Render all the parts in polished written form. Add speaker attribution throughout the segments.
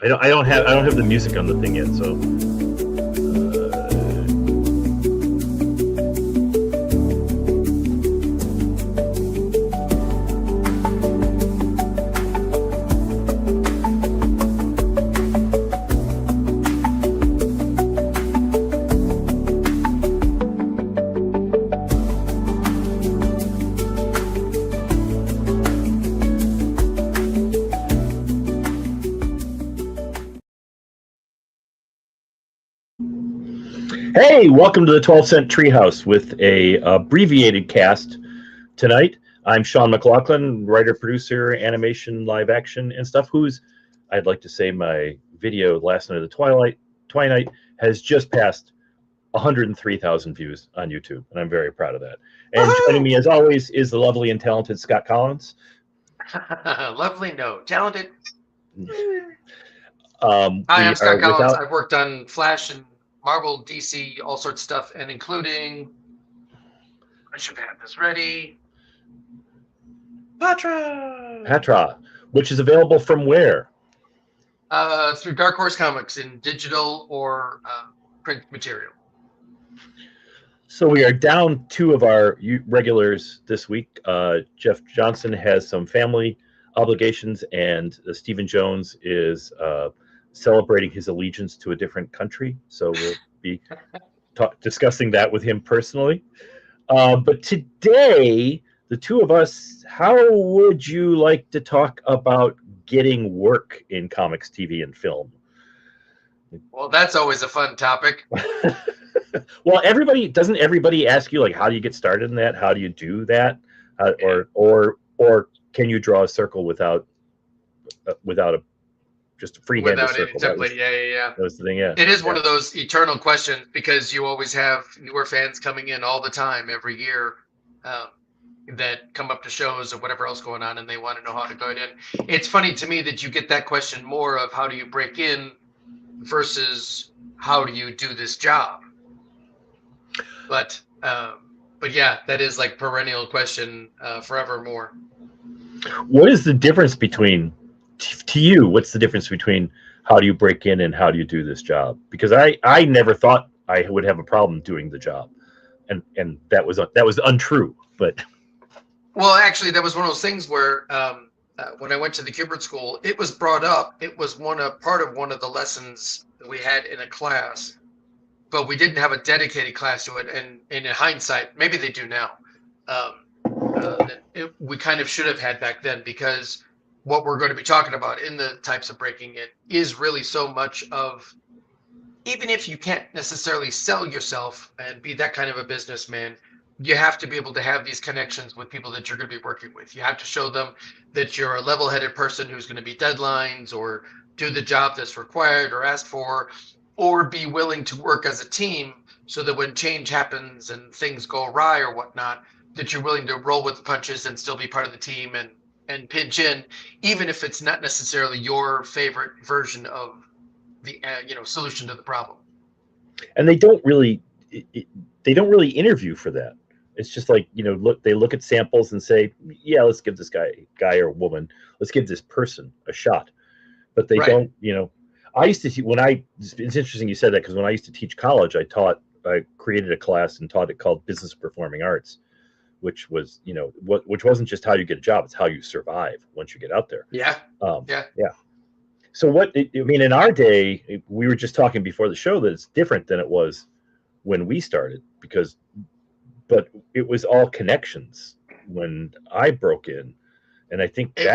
Speaker 1: I don't have the music on the thing yet, so. Hey, welcome to the 12 Cent Treehouse with a abbreviated cast tonight. I'm Sean McLaughlin, writer, producer, animation, live action, and stuff. I'd like to say my video Last Night of the Twilight has just passed 103,000 views on YouTube, and I'm very proud of that. And joining me, as always, is the lovely and talented Scott Collins.
Speaker 2: Lovely, no, talented.
Speaker 1: Hi,
Speaker 2: I'm Scott Collins. I've worked on Flash and Marvel, DC, all sorts of stuff, and including, I should have this ready,
Speaker 1: Patra, which is available from where?
Speaker 2: Through Dark Horse Comics in digital or print material.
Speaker 1: So we are down two of our regulars this week. Jeff Johnson has some family obligations, and Stephen Jones is celebrating his allegiance to a different country. So we'll be discussing that with him personally. But today, the two of us, how would you like to talk about getting work in comics, TV, and film?
Speaker 2: Well, that's always a fun topic.
Speaker 1: Well, doesn't everybody ask you, like, how do you get started in that? How do you do that? Or can you draw a circle without just a freehand circle?
Speaker 2: Template. Yeah.
Speaker 1: That was the thing, yeah.
Speaker 2: It is one of those eternal questions because you always have newer fans coming in all the time, every year, that come up to shows or whatever else going on, and they want to know how to get in. It's funny to me that you get that question more of how do you break in versus how do you do this job. But yeah, that is like perennial question forevermore.
Speaker 1: What is the difference between, to you, what's the difference between how do you break in and how do you do this job? Because I never thought I would have a problem doing the job, and that was untrue. But
Speaker 2: well, actually, that was one of those things where when I went to the Kubert School, it was brought up. It was part of one of the lessons that we had in a class, but we didn't have a dedicated class to it. And in hindsight, maybe they do now. We kind of should have had back then, because what we're going to be talking about in the types of breaking in is really so much of, even if you can't necessarily sell yourself and be that kind of a businessman, you have to be able to have these connections with people that you're going to be working with. You have to show them that you're a level-headed person who's going to meet deadlines or do the job that's required or asked for, or be willing to work as a team so that when change happens and things go awry or whatnot, that you're willing to roll with the punches and still be part of the team and pinch in, even if it's not necessarily your favorite version of the solution to the problem.
Speaker 1: And they don't really interview for that. It's just like, they look at samples and say, yeah, let's give this guy or woman, let's give this person a shot. But they don't, I used to, it's interesting you said that, because when I used to teach college, I created a class and taught it called Business Performing Arts, which was, which wasn't just how you get a job, it's how you survive once you get out there.
Speaker 2: Yeah.
Speaker 1: Yeah. So in our day, we were just talking before the show that it's different than it was when we started, but it was all connections when I broke in. And I think it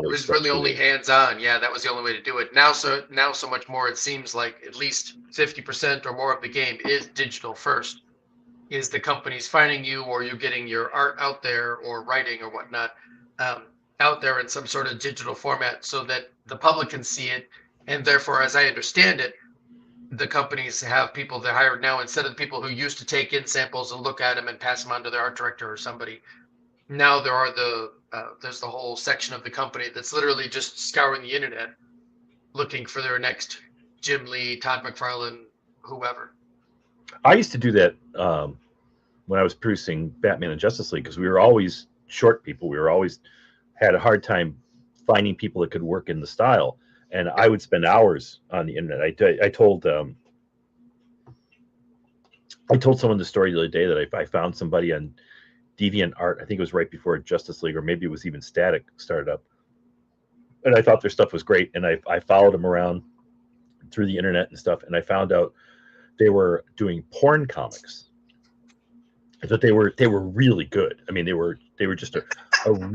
Speaker 1: was
Speaker 2: really only hands-on. Yeah, that was the only way to do it. Now so much more, it seems like at least 50% or more of the game is digital first. Is the companies finding you, or you getting your art out there, or writing or whatnot out there in some sort of digital format so that the public can see it. And therefore, as I understand it, the companies have people they're hired now, instead of the people who used to take in samples and look at them and pass them on to their art director or somebody. Now there's the whole section of the company that's literally just scouring the internet, looking for their next Jim Lee, Todd McFarlane, whoever.
Speaker 1: I used to do that when I was producing Batman and Justice League, because we were always short people. We were always had a hard time finding people that could work in the style. and I would spend hours on the internet. I told someone the story the other day that I found somebody on DeviantArt. I think it was right before Justice League, or maybe it was even Static started up, and I thought their stuff was great, and I followed them around through the internet and stuff, and I found out they were doing porn comics. I thought they were really good. I mean, they were just a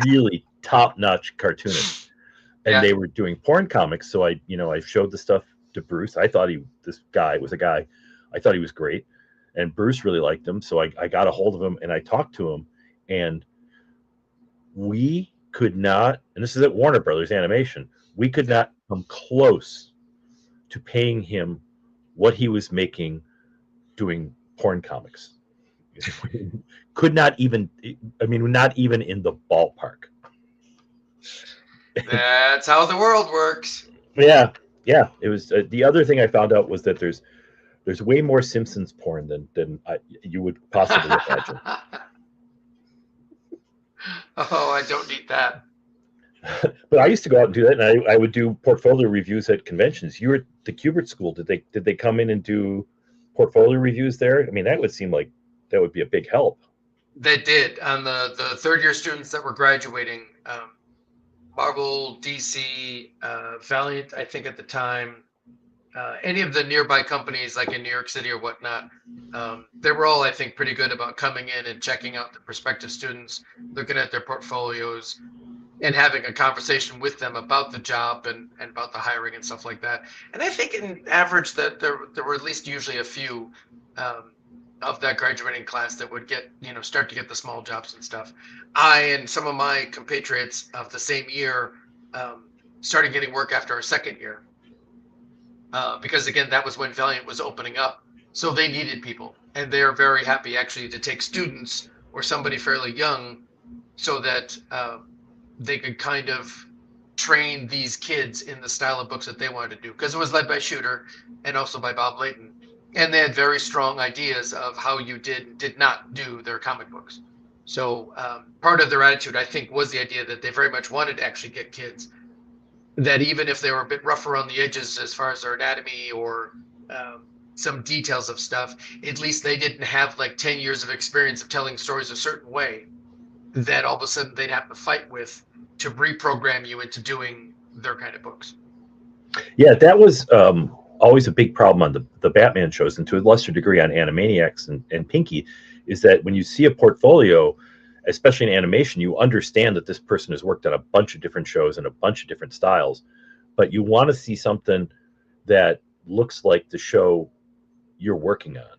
Speaker 1: really top-notch cartoonist, and they were doing porn comics. So I showed the stuff to Bruce. I thought this guy was a guy. I thought he was great, and Bruce really liked him. So I got a hold of him and I talked to him, and we could not. And this is at Warner Brothers Animation. We could not come close to paying him what he was making doing porn comics. Could not even, not even in the ballpark.
Speaker 2: That's how the world works.
Speaker 1: Yeah. It was the other thing I found out was that there's way more Simpsons porn than you would possibly imagine.
Speaker 2: Oh, I don't need that.
Speaker 1: But I used to go out and do that, and I would do portfolio reviews at conventions. You were at the Kubert School. Did they come in and do portfolio reviews there? I mean, that would seem like that would be a big help.
Speaker 2: They did. On the third year students that were graduating, Marvel, DC, Valiant, I think at the time, any of the nearby companies like in New York City or whatnot, they were all, I think, pretty good about coming in and checking out the prospective students, looking at their portfolios, and having a conversation with them about the job and about the hiring and stuff like that. And I think in average that there were at least usually a few of that graduating class that would get, start to get the small jobs and stuff. I and some of my compatriots of the same year started getting work after our second year. Because again, that was when Valiant was opening up. So they needed people, and they're very happy actually to take students or somebody fairly young so that they could kind of train these kids in the style of books that they wanted to do, because it was led by Shooter and also by Bob Layton. And they had very strong ideas of how you did not do their comic books. So part of their attitude, I think, was the idea that they very much wanted to actually get kids that even if they were a bit rough around the edges as far as their anatomy or some details of stuff, at least they didn't have like 10 years of experience of telling stories a certain way that all of a sudden they'd have to fight with to reprogram you into doing their kind of books.
Speaker 1: Yeah, that was always a big problem on the Batman shows, and to a lesser degree on Animaniacs and Pinky, is that when you see a portfolio, especially in animation, you understand that this person has worked on a bunch of different shows and a bunch of different styles, but you want to see something that looks like the show you're working on.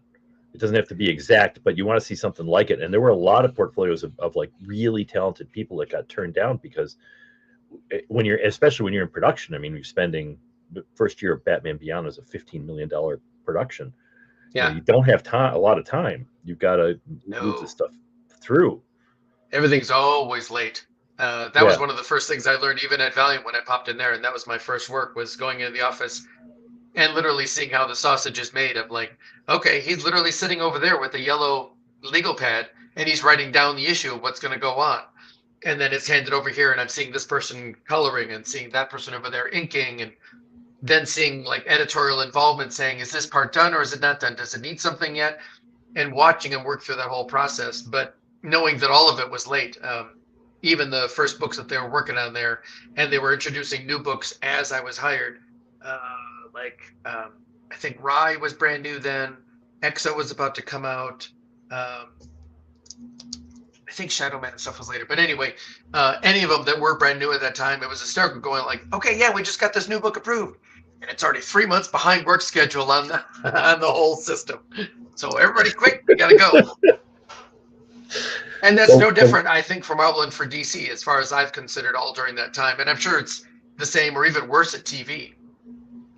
Speaker 1: It doesn't have to be exact, but you want to see something like it. And there were a lot of portfolios of like really talented people that got turned down because especially when you're in production, I mean, you're spending the first year of Batman Beyond was a $15 million production.
Speaker 2: Yeah.
Speaker 1: You don't have a lot of time. You've got to move this stuff through.
Speaker 2: Everything's always late. That was one of the first things I learned even at Valiant when I popped in there. And that was my first work, was going into the office and literally seeing how the sausage is made. Of like, okay, he's literally sitting over there with a yellow legal pad and he's writing down the issue of what's going to go on. And then it's handed over here and I'm seeing this person coloring and seeing that person over there inking, and then seeing like editorial involvement saying, is this part done or is it not done? Does it need something yet? And watching him work through that whole process. But knowing that all of it was late, even the first books that they were working on there, and they were introducing new books as I was hired. I think Rye was brand new then. Exo was about to come out. I think Shadow Man and stuff was later. But anyway, any of them that were brand new at that time, it was hysterical going like, okay, yeah, we just got this new book approved. And it's already 3 months behind work schedule on the whole system. So everybody quick, we got to go. And that's no different, I think, for Marvel and for DC, as far as I've considered all during that time. And I'm sure it's the same or even worse at TV.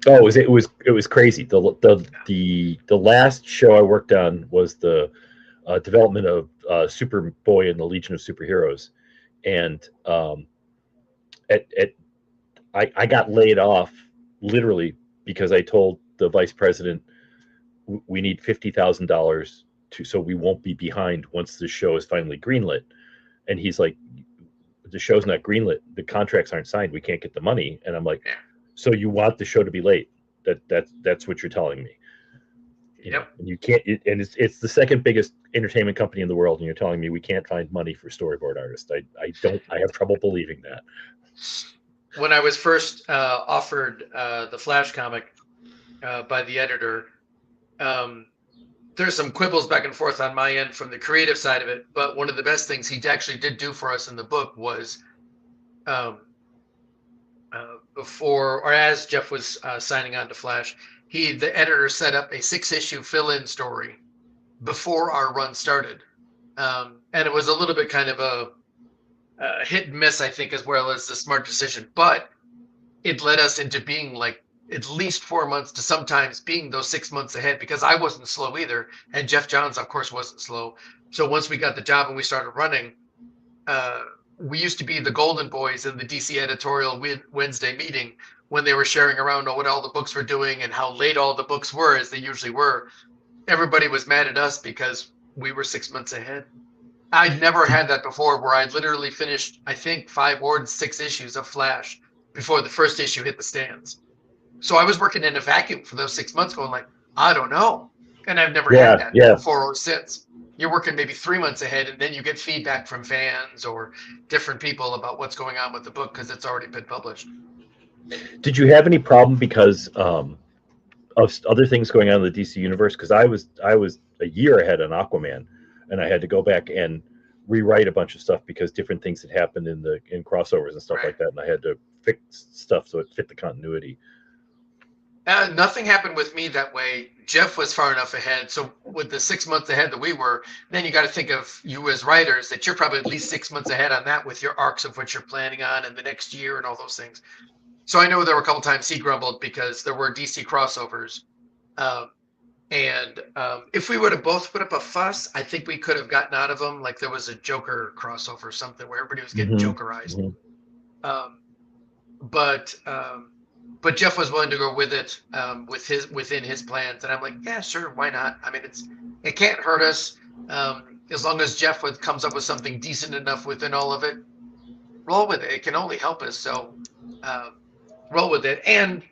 Speaker 1: Oh, it was crazy. The last show I worked on was the development of Superboy and the Legion of Superheroes, and I got laid off literally because I told the vice president we need $50,000 so we won't be behind once the show is finally greenlit, and he's like, the show's not greenlit, the contracts aren't signed, we can't get the money. And I'm like, So you want the show to be late. That's what you're telling me.
Speaker 2: Yep.
Speaker 1: And you can't. And it's the second biggest entertainment company in the world, and you're telling me we can't find money for storyboard artists. I don't. I have trouble believing that.
Speaker 2: When I was first offered the Flash comic by the editor, there's some quibbles back and forth on my end from the creative side of it. But one of the best things he actually did do for us in the book was before, or as Jeff was signing on to Flash, the editor set up a 6-issue fill-in story before our run started. And it was a little bit kind of a hit and miss, I think, as well as a smart decision. But it led us into being like at least 4 months to sometimes being those 6 months ahead, because I wasn't slow either. And Jeff Johns, of course, wasn't slow. So once we got the job and we started running, we used to be the golden boys in the DC editorial Wednesday meeting when they were sharing around what all the books were doing and how late all the books were, as they usually were. Everybody was mad at us because we were 6 months ahead. I'd never had that before, where I'd literally finished, I think, 5 or 6 issues of Flash before the first issue hit the stands. So I was working in a vacuum for those 6 months going like, I don't know. And I've never had that before or since. You're working maybe 3 months ahead, and then you get feedback from fans or different people about what's going on with the book because it's already been published.
Speaker 1: Did you have any problem because of other things going on in the DC universe? Because I was a year ahead on Aquaman, and I had to go back and rewrite a bunch of stuff because different things had happened in crossovers and stuff like that, and I had to fix stuff so it fit the continuity.
Speaker 2: Nothing happened with me that way. Jeff was far enough ahead. So with the 6 months ahead that we were, then you got to think of you as writers that you're probably at least 6 months ahead on that with your arcs of what you're planning on in the next year and all those things. So I know there were a couple times he grumbled because there were DC crossovers. And if we would have both put up a fuss, I think we could have gotten out of them. Like there was a Joker crossover or something where everybody was getting Jokerized. But Jeff was willing to go with it within his plans, and I'm like, yeah, sure, why not? I mean, it can't hurt us as long as Jeff comes up with something decent enough within all of it. Roll with it. It can only help us, so roll with it. And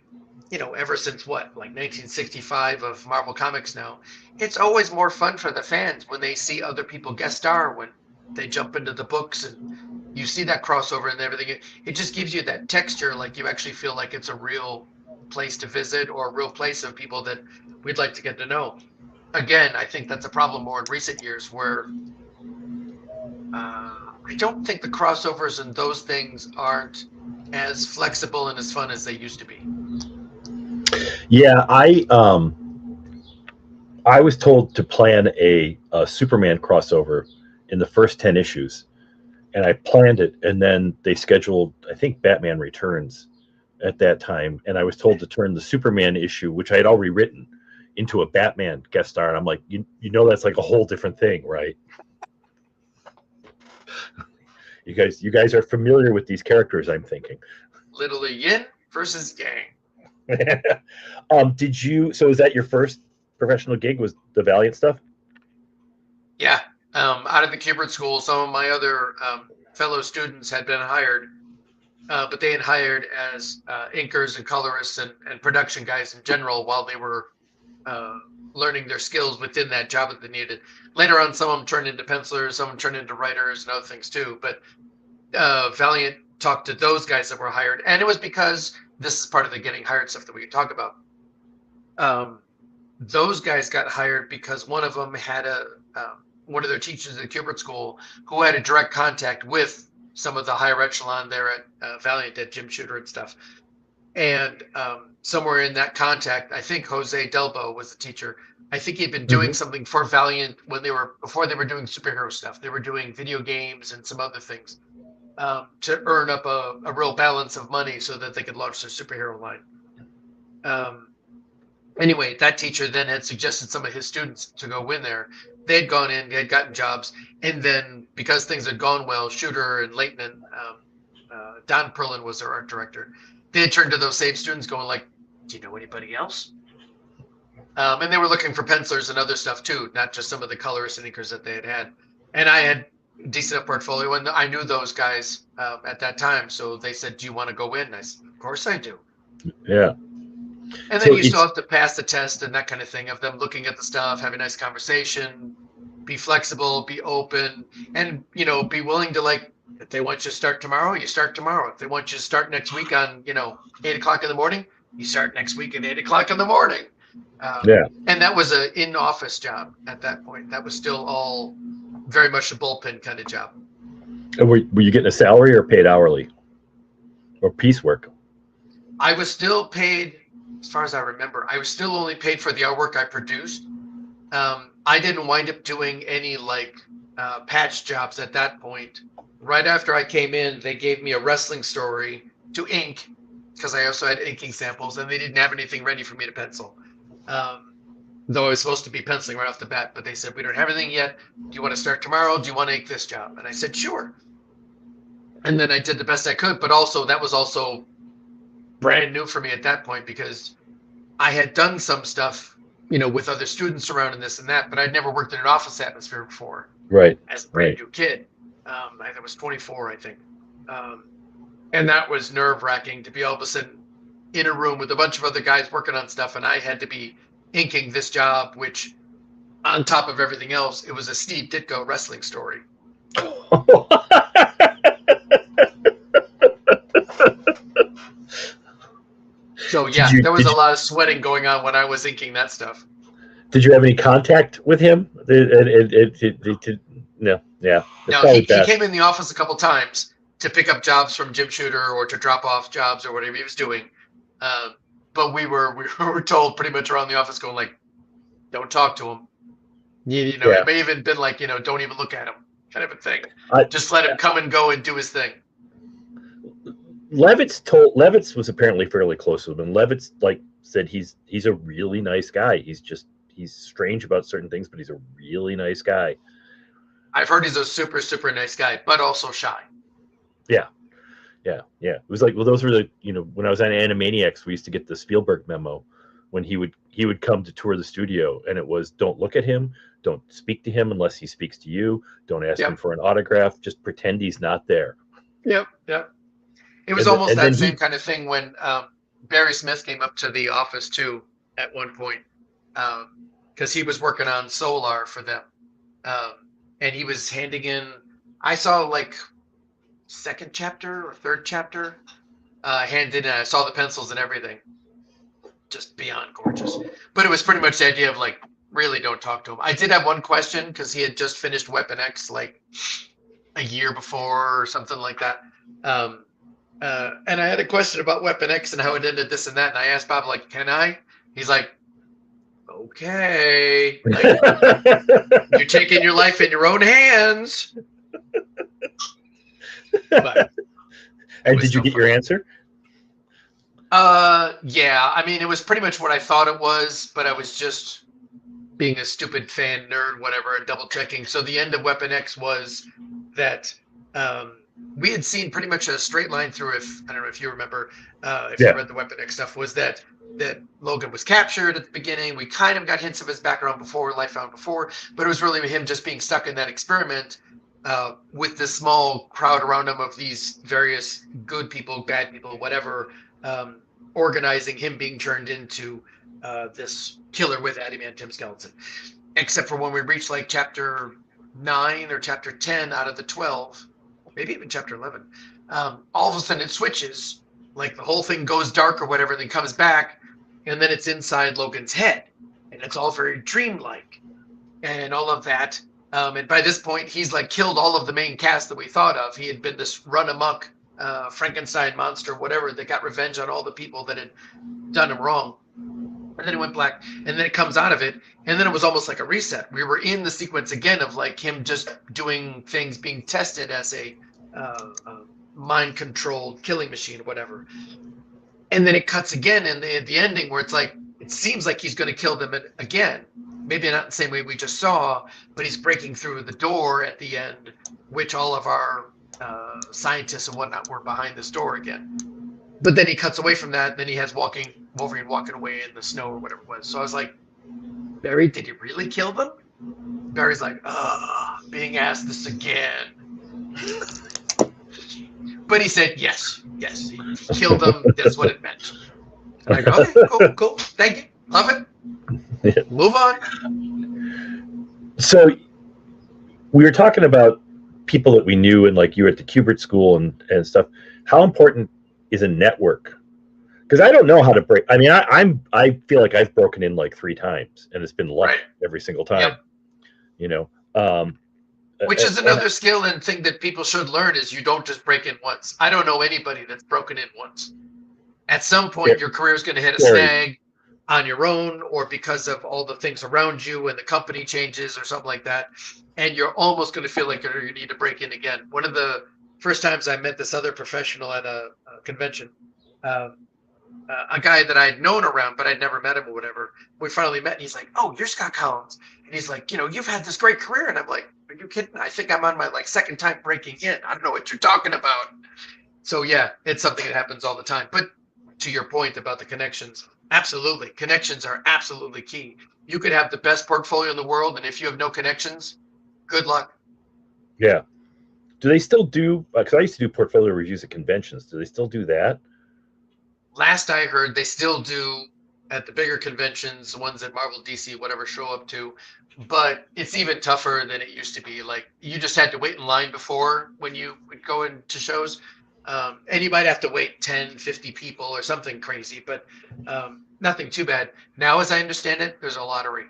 Speaker 2: ever since like 1965 of Marvel Comics now, it's always more fun for the fans when they see other people guest star, when they jump into the books and you see that crossover and everything. It just gives you that texture, like you actually feel like it's a real place to visit or a real place of people that we'd like to get to know. Again, I think that's a problem more in recent years where I don't think the crossovers and those things aren't as flexible and as fun as they used to be.
Speaker 1: Yeah, I was told to plan a Superman crossover in the first 10 issues, and I planned it, and then they scheduled, I think, Batman Returns at that time, and I was told to turn the Superman issue, which I had already written, into a Batman guest star, and I'm like, you that's like a whole different thing, right? You guys are familiar with these characters, I'm thinking.
Speaker 2: Literally yin versus yang.
Speaker 1: So is that your first professional gig, was the Valiant stuff?
Speaker 2: Yeah. Out of the Kubert School, some of my other fellow students had been hired, but they had hired as inkers and colorists and production guys in general while they were learning their skills within that job that they needed. Later on, some of them turned into pencilers, some of them turned into writers and other things too. But Valiant talked to those guys that were hired, and it was because this is part of the getting hired stuff that we can talk about. Those guys got hired because one of them had one of their teachers at the Kubert School who had a direct contact with some of the higher echelon there at Valiant, at Jim Shooter and stuff. And somewhere in that contact, I think Jose Delbo was the teacher. I think he'd been doing something for Valiant before they were doing superhero stuff. They were doing video games and some other things to earn up a real balance of money so that they could launch their superhero line. Anyway, that teacher then had suggested some of his students to go in there. They had gone in, they had gotten jobs, and then because things had gone well, Shooter and Leighton and Don Perlin was their art director. They had turned to those same students going like, do you know anybody else? And they were looking for pencilers and other stuff too, not just some of the colorists and inkers that they had. And I had a decent portfolio, and I knew those guys at that time. So they said, do you want to go in? And I said, of course I do.
Speaker 1: Yeah.
Speaker 2: And then you still have to pass the test and that kind of thing of them looking at the stuff, having a nice conversation, be flexible, be open, and be willing to, like, if they want you to start tomorrow, you start tomorrow. If they want you to start next week on 8 o'clock in the morning, you start next week at 8 o'clock in the morning.
Speaker 1: Yeah.
Speaker 2: And that was an in-office job at that point. That was still all very much a bullpen kind of job.
Speaker 1: And were you getting a salary or paid hourly or piecework?
Speaker 2: I was still paid, as far as I remember, I was still only paid for the artwork I produced. I didn't wind up doing any patch jobs at that point. Right after I came in, they gave me a wrestling story to ink because I also had inking samples, and they didn't have anything ready for me to pencil. Though I was supposed to be penciling right off the bat, but they said, we don't have anything yet. Do you want to start tomorrow? Do you want to ink this job? And I said, sure. And then I did the best I could, but also that was also brand new for me at that point because I had done some stuff, with other students around and this and that, but I'd never worked in an office atmosphere before.
Speaker 1: Right.
Speaker 2: As a brand new kid. I was 24, I think. And that was nerve-wracking to be all of a sudden in a room with a bunch of other guys working on stuff, and I had to be inking this job, which, on top of everything else, it was a Steve Ditko wrestling story. So yeah, there was a lot of sweating going on when I was inking that stuff.
Speaker 1: Did you have any contact with him? No. Yeah.
Speaker 2: No, he came in the office a couple times to pick up jobs from Jim Shooter or to drop off jobs or whatever he was doing. But we were told pretty much around the office going like, don't talk to him. It may even been like, don't even look at him kind of a thing. Just let him come and go and do his thing.
Speaker 1: Levitz was apparently fairly close to him, and Levitz said he's a really nice guy. He's strange about certain things, but he's a really nice guy.
Speaker 2: I've heard he's a super, super nice guy, but also shy.
Speaker 1: Yeah. It was like, well, those were when I was on Animaniacs, we used to get the Spielberg memo when he would come to tour the studio, and it was, don't look at him, don't speak to him unless he speaks to you, don't ask him for an autograph, just pretend he's not there.
Speaker 2: Yep. It was almost that same kind of thing when Barry Smith came up to the office too at one point because he was working on Solar for them. And he was handing in, I saw second chapter or third chapter handed in. I saw the pencils and everything. Just beyond gorgeous. But it was pretty much the idea of really don't talk to him. I did have one question because he had just finished Weapon X a year before or something like that. And I had a question about Weapon X and how it ended this and that. And I asked Bob, can I? He's like, okay. You're taking your life in your own hands. But
Speaker 1: and did you get your answer?
Speaker 2: Yeah. I mean, it was pretty much what I thought it was, but I was just being a stupid fan nerd, whatever, and double checking. So the end of Weapon X was that we had seen pretty much a straight line through, I don't know if you remember, if you read the Weapon X stuff, was that Logan was captured at the beginning. We kind of got hints of his background before, Lifebound before, but it was really him just being stuck in that experiment with this small crowd around him of these various good people, bad people, whatever, organizing him being turned into this killer with adamantium skeleton. Except for when we reached chapter 9 or chapter 10 out of the 12, maybe even chapter 11, all of a sudden it switches, the whole thing goes dark or whatever, then comes back, and then it's inside Logan's head, and it's all very dreamlike and all of that. And by this point, he's killed all of the main cast that we thought of. He had been this run amok Frankenstein monster, whatever, that got revenge on all the people that had done him wrong. And then it went black, and then it comes out of it, and then it was almost like a reset. We were in the sequence again of him just doing things, being tested as a mind-controlled killing machine or whatever. And then it cuts again in the ending where it's it seems like he's going to kill them again. Maybe not the same way we just saw, but he's breaking through the door at the end, which all of our scientists and whatnot were behind this door again. But then he cuts away from that, and then he has Wolverine walking away in the snow or whatever it was. So I was like, Barry, did he really kill them? Barry's like, being asked this again. But he said, yes, he killed them. That's what it meant. I'm like, okay, cool. Thank you. Love it. Move on.
Speaker 1: So we were talking about people that we knew, and like you were at the Kubert school and stuff. How important is a network? Because I don't know how to break. I mean, I feel like I've broken in like 3 times, and it's been luck every single time.
Speaker 2: Yep.
Speaker 1: You know,
Speaker 2: which is another skill and thing that people should learn is you don't just break in once. I don't know anybody that's broken in once. At some point, your career is going to hit a snag on your own, or because of all the things around you and the company changes or something like that, and you're almost going to feel like you need to break in again. One of the first times I met this other professional at a convention. A guy that I'd known around, but I'd never met him or whatever. We finally met, and he's like, "Oh, you're Scott Collins," and he's like, "You've had this great career," and I'm like, "Are you kidding? I think I'm on my second time breaking in. I don't know what you're talking about." So yeah, it's something that happens all the time. But to your point about the connections, absolutely, connections are absolutely key. You could have the best portfolio in the world, and if you have no connections, good luck.
Speaker 1: Yeah. Do they still do? Because I used to do portfolio reviews at conventions. Do they still do that?
Speaker 2: Last I heard, they still do at the bigger conventions, the ones that Marvel, DC, whatever show up to. But it's even tougher than it used to be. Like you just had to wait in line before when you would go into shows. And you might have to wait 10, 50 people or something crazy, but nothing too bad. Now, as I understand it, there's a lottery.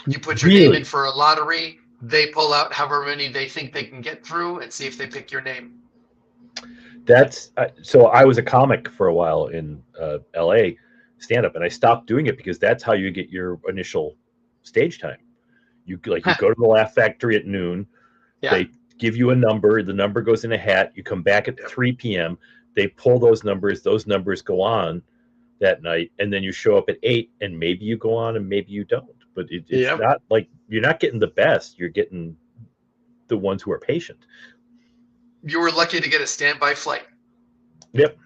Speaker 2: You put your name in for a lottery. They pull out however many they think they can get through and see if they pick your name.
Speaker 1: That's so I was a comic for a while in LA stand up, and I stopped doing it because that's how you get your initial stage time. You go to the Laugh Factory at noon. Yeah. They give you a number. The number goes in a hat. You come back at 3 p.m. They pull those numbers. Those numbers go on that night, and then you show up at 8, and maybe you go on and maybe you don't. But it's not like you're not getting the best. You're getting the ones who are patient.
Speaker 2: You were lucky to get a standby flight.
Speaker 1: Yep.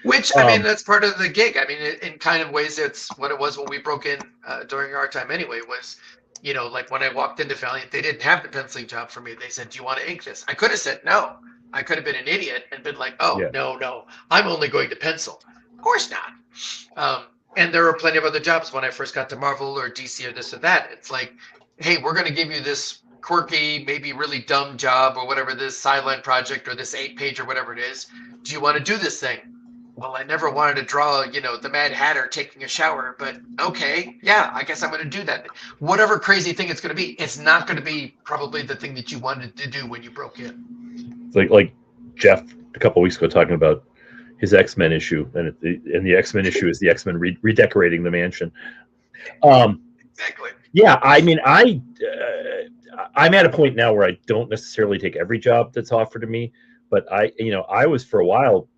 Speaker 2: Which, I mean, that's part of the gig. I mean, in kind of ways, it's what it was when we broke in during our time anyway, was, like when I walked into Valiant, they didn't have the penciling job for me. They said, "Do you want to ink this?" I could have said no. I could have been an idiot and been like, "Oh, no, I'm only going to pencil." Of course not. And there were plenty of other jobs when I first got to Marvel or DC or this or that. It's like, hey, we're going to give you this quirky, maybe really dumb job or whatever, this sideline project or this 8-page or whatever it is. Do you want to do this thing? Well, I never wanted to draw, the Mad Hatter taking a shower, but okay, yeah, I guess I'm going to do that. Whatever crazy thing it's going to be, it's not going to be probably the thing that you wanted to do when you broke in.
Speaker 1: Like Jeff a couple of weeks ago talking about his X-Men issue, and the X-Men issue is the X-Men redecorating the mansion.
Speaker 2: Exactly.
Speaker 1: Yeah, I mean, I'm at a point now where I don't necessarily take every job that's offered to me, but I was for a while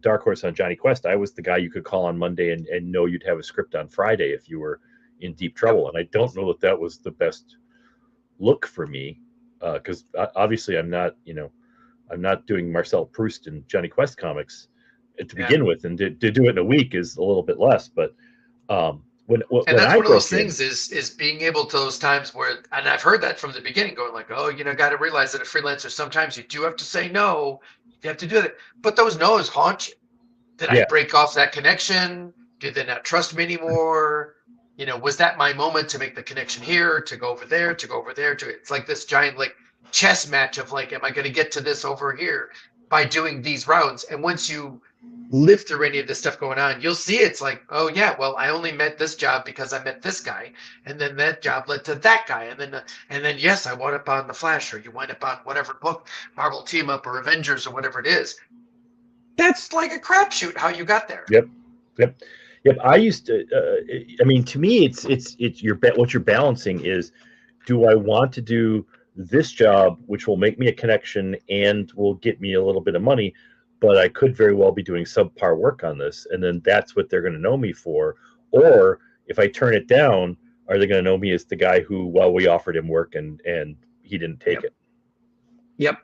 Speaker 1: Dark Horse on Johnny Quest. I was the guy you could call on Monday and know you'd have a script on Friday if you were in deep trouble. And I don't know that was the best look for me, because obviously I'm not doing Marcel Proust and Johnny Quest comics to begin with, and to do it in a week is a little bit less. But when
Speaker 2: that's one of those things is being able to those times where, and I've heard that from the beginning, going like, oh, got to realize that a freelancer, sometimes you do have to say no. You have to do that. But those no's haunt you. Did I break off that connection? Did they not trust me anymore? Was that my moment to make the connection here, to go over there, to go over there? It's like this giant chess match of am I going to get to this over here by doing these rounds? And once you live through any of this stuff going on, you'll see it's like, oh yeah, well, I only met this job because I met this guy, and then that job led to that guy, and then yes, I wound up on the Flash, or you wind up on whatever book, Marvel Team Up or Avengers or whatever it is. That's like a crapshoot how you got there.
Speaker 1: Yep. I used to. I mean, to me, it's what you're balancing is, do I want to do this job, which will make me a connection and will get me a little bit of money, but I could very well be doing subpar work on this, and then that's what they're going to know me for. Or if I turn it down, are they going to know me as the guy who, well, we offered him work and he didn't take it?
Speaker 2: Yep.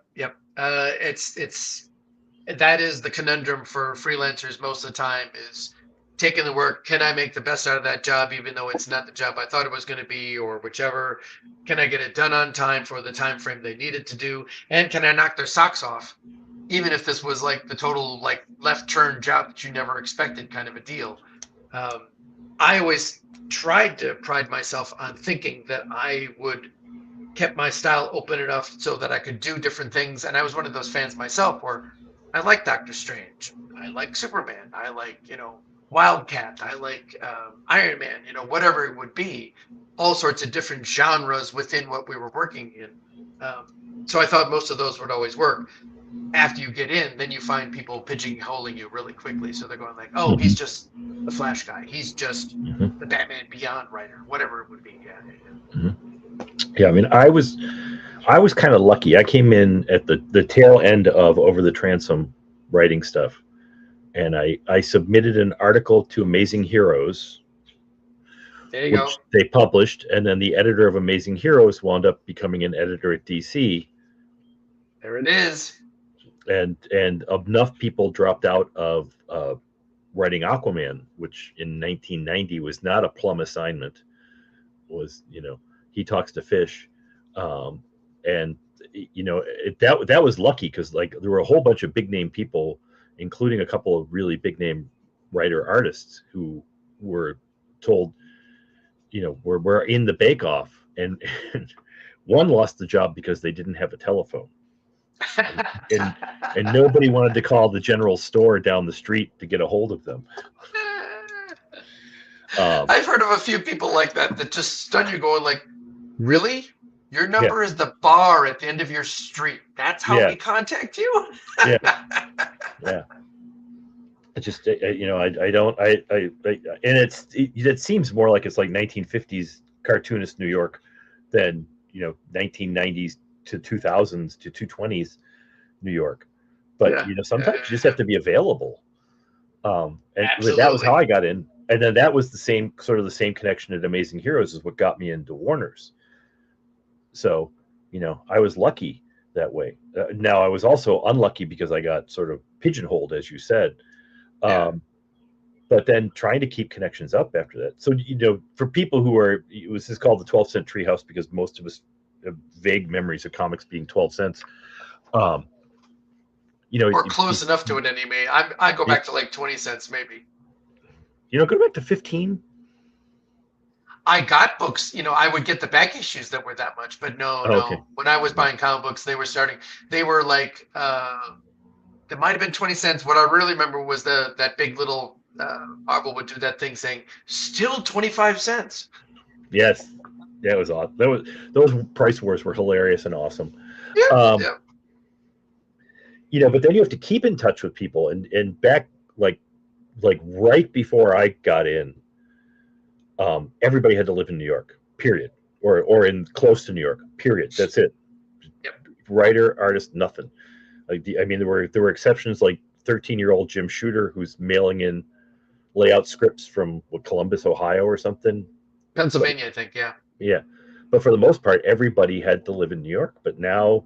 Speaker 2: That is the conundrum for freelancers most of the time, is taking the work. Can I make the best out of that job, even though it's not the job I thought it was going to be, or whichever? Can I get it done on time for the time frame they need it to do? And can I knock their socks off even if this was like the total like left turn job that you never expected kind of a deal. I always tried to pride myself on thinking that I would kept my style open enough so that I could do different things. And I was one of those fans myself where I like Doctor Strange, I like Superman, I like, Wildcat, I like Iron Man, whatever it would be, all sorts of different genres within what we were working in. So I thought most of those would always work. After you get in, then you find people pigeonholing you really quickly. So they're going like, oh, he's just the Flash guy. He's just the Batman Beyond writer, whatever it would be. Yeah.
Speaker 1: Yeah, I mean, I was kind of lucky. I came in at the tail end of Over the Transom writing stuff, and I submitted an article to Amazing Heroes,
Speaker 2: there you go.
Speaker 1: They published, and then the editor of Amazing Heroes wound up becoming an editor at DC.
Speaker 2: There it is.
Speaker 1: And enough people dropped out of writing Aquaman, which in 1990 was not a plum assignment. Was He Talks to Fish, and that was lucky because like there were a whole bunch of big name people, including a couple of really big name writer artists who were told, we're in the Bake Off, and one lost the job because they didn't have a telephone, and nobody wanted to call the general store down the street to get a hold of them.
Speaker 2: I've heard of a few people like that just stun you, going like, really? Your number is the bar at the end of your street. That's how we contact you?
Speaker 1: Yeah. I just, I don't, and it seems more like it's like 1950s cartoonist New York than, 1990s to 2000s to 220s New York. But, sometimes you just have to be available. And that was how I got in. And then that was the same connection at Amazing Heroes is what got me into Warner's. So, I was lucky that way. Now I was also unlucky because I got sort of pigeonholed, as you said. But then trying to keep connections up after that. So, for people who this is called the 12-cent treehouse because most of us have vague memories of comics being 12 cents.
Speaker 2: Or close enough to it anyway. I go back to like 20 cents maybe.
Speaker 1: Go back to 15.
Speaker 2: I got books, I would get the back issues that were that much, but no. Okay. When I was buying comic books, they were like, it might have been 20 cents. What I really remember was that big little, Marvel would do that thing saying, still 25 cents.
Speaker 1: Yes. Yeah, it was awesome. Those price wars were hilarious and awesome.
Speaker 2: Yeah.
Speaker 1: But then you have to keep in touch with people and back like right before I got in, everybody had to live in New York, period, or in close to New York, period. That's it.
Speaker 2: Yep.
Speaker 1: Writer, artist, nothing. There were exceptions like 13-year-old Jim Shooter who's mailing in layout scripts from Columbus, Ohio, or something.
Speaker 2: Pennsylvania, I think. Yeah.
Speaker 1: Yeah, but for the most part, everybody had to live in New York. But now,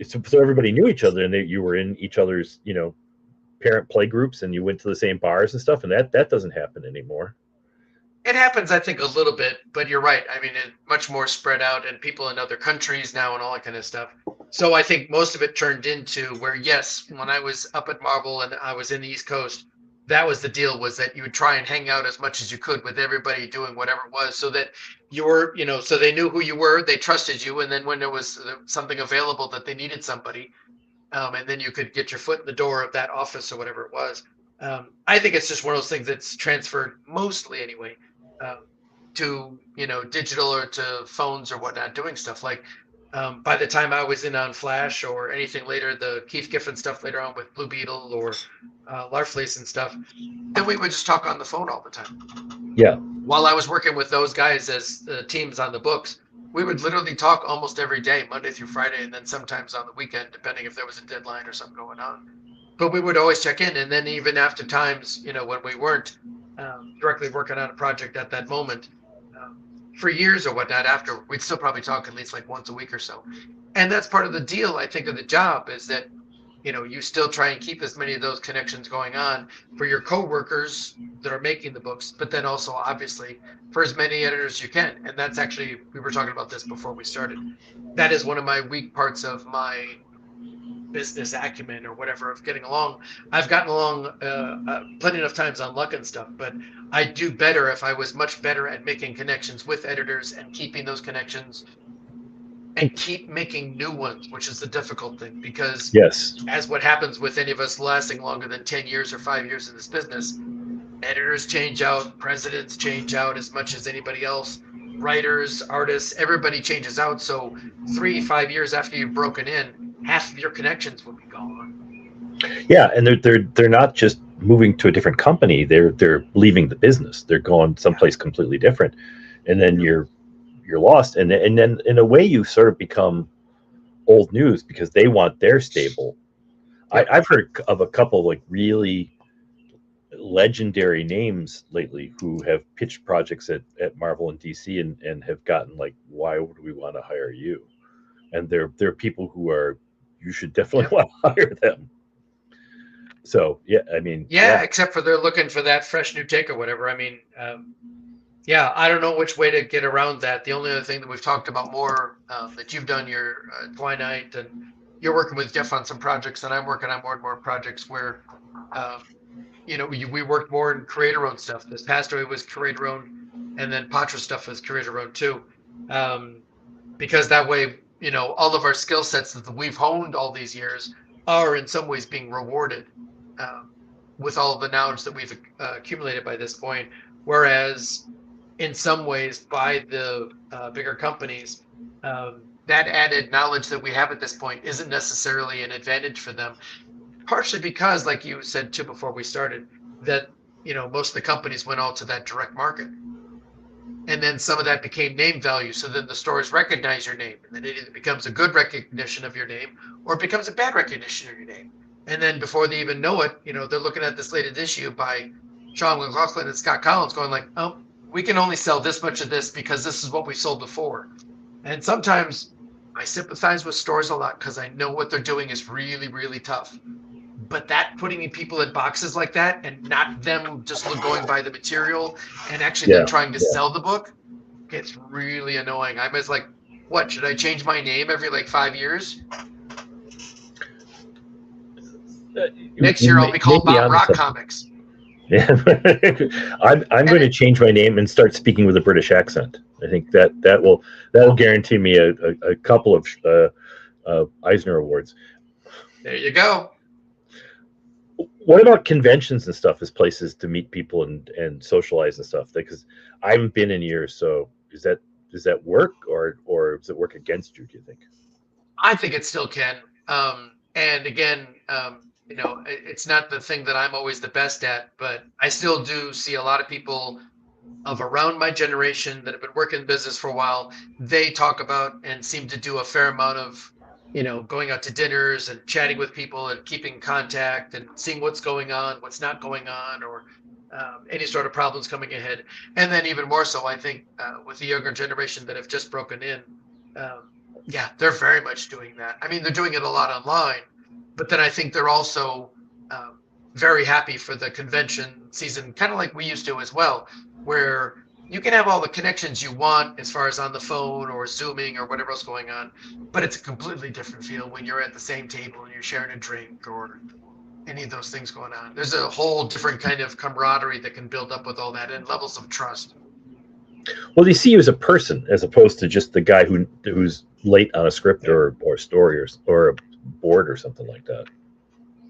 Speaker 1: so everybody knew each other, and you were in each other's, parent play groups, and you went to the same bars and stuff, and that doesn't happen anymore.
Speaker 2: It happens, I think, a little bit, but you're right. I mean, it's much more spread out, and people in other countries now and all that kind of stuff. So I think most of it turned into where, yes, when I was up at Marvel and I was in the East Coast, that was the deal, was that you would try and hang out as much as you could with everybody doing whatever it was, so that you were, so they knew who you were, they trusted you, and then when there was something available that they needed somebody, and then you could get your foot in the door of that office or whatever it was. I think it's just one of those things that's transferred mostly anyway to, digital or to phones or whatnot, doing stuff like by the time I was in on Flash or anything later, the Keith Giffen stuff later on with Blue Beetle or Larfleeze and stuff, then we would just talk on the phone all the time.
Speaker 1: Yeah.
Speaker 2: While I was working with those guys as teams on the books, we would literally talk almost every day, Monday through Friday, and then sometimes on the weekend, depending if there was a deadline or something going on. But we would always check in. And then even after times, when we weren't directly working on a project at that moment, for years or whatnot, after, we'd still probably talk at least like once a week or so. And that's part of the deal, I think, of the job, is that, you still try and keep as many of those connections going on for your coworkers that are making the books, but then also obviously for as many editors as you can. And that's actually, we were talking about this before we started, that is one of my weak parts of my business acumen or whatever of getting along. I've gotten along plenty enough times on luck and stuff, but I'd do better if I was much better at making connections with editors and keeping those connections and keep making new ones, which is the difficult thing, because
Speaker 1: Yes.
Speaker 2: as what happens with any of us lasting longer than 10 years or 5 years in this business, editors change out, presidents change out as much as anybody else, writers, artists, everybody changes out. So 3-5 years after you've broken in, half of your connections will be gone.
Speaker 1: Yeah, and they're not just moving to a different company, they're leaving the business. They're going someplace completely different. And then you're lost, and then in a way you sort of become old news because they want their stable. I've heard of a couple like really legendary names lately who have pitched projects at Marvel and DC and have gotten like, why would we want to hire you? And they're people who are, you should definitely want to hire them. So yeah, I mean,
Speaker 2: except for they're looking for that fresh new take or whatever. I mean, I don't know which way to get around that. The only other thing that we've talked about more that you've done your Twilight, and you're working with Jeff on some projects, and I'm working on more and more projects where, we worked more in creator-owned stuff. This past way was creator-owned, and then Patra stuff was creator-owned too, because that way, all of our skill sets that we've honed all these years are in some ways being rewarded with all of the knowledge that we've accumulated by this point. Whereas in some ways by the bigger companies, that added knowledge that we have at this point isn't necessarily an advantage for them. Partially because, like you said too before we started, that most of the companies went all to that direct market. And then some of that became name value. So then the stores recognize your name, and then it either becomes a good recognition of your name or it becomes a bad recognition of your name. And then before they even know it, they're looking at this latest issue by Sean McLaughlin and Scott Collins going like, oh, we can only sell this much of this because this is what we sold before. And sometimes I sympathize with stores a lot because I know what they're doing is really, really tough. But that putting people in boxes like that and not them just going by the material and actually then trying to sell the book gets really annoying. I'm just like, what, should I change my name every like 5 years? Next year I'll be called Bob Rock Comics.
Speaker 1: Yeah, I'm going to change my name and start speaking with a British accent. I think that'll guarantee me a couple of Eisner Awards.
Speaker 2: There you go.
Speaker 1: What about conventions and stuff as places to meet people and socialize and stuff? Because I haven't been in years. So does that work or does it work against you, do you think?
Speaker 2: I think it still can. And again, it's not the thing that I'm always the best at, but I still do see a lot of people of around my generation that have been working in business for a while. They talk about and seem to do a fair amount of, going out to dinners and chatting with people and keeping contact and seeing what's going on, what's not going on, or any sort of problems coming ahead. And then even more so, I think with the younger generation that have just broken in, they're very much doing that. I mean, they're doing it a lot online, but then I think they're also very happy for the convention season, kind of like we used to as well, where you can have all the connections you want as far as on the phone or Zooming or whatever else going on, but it's a completely different feel when you're at the same table and you're sharing a drink or any of those things going on. There's a whole different kind of camaraderie that can build up with all that and levels of trust.
Speaker 1: Well, they see you as a person as opposed to just the guy who's late on a script or story or a board or something like that.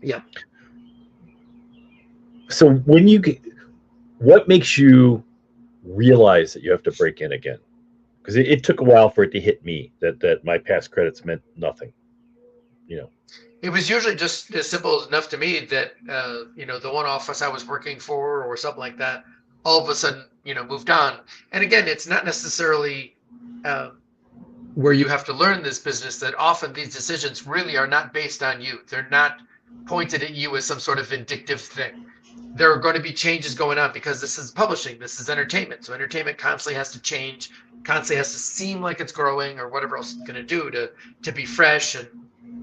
Speaker 2: Yeah.
Speaker 1: So what makes you realize that you have to break in again? Because it took a while for it to hit me that my past credits meant nothing.
Speaker 2: It was usually just as simple enough to me that the one office I was working for or something like that all of a sudden moved on. And again, it's not necessarily where you have to learn this business that often these decisions really are not based on you. They're not pointed at you as some sort of vindictive thing. There are going to be changes going on because this is publishing, this is entertainment. So entertainment constantly has to change, constantly has to seem like it's growing or whatever else it's going to do to be fresh and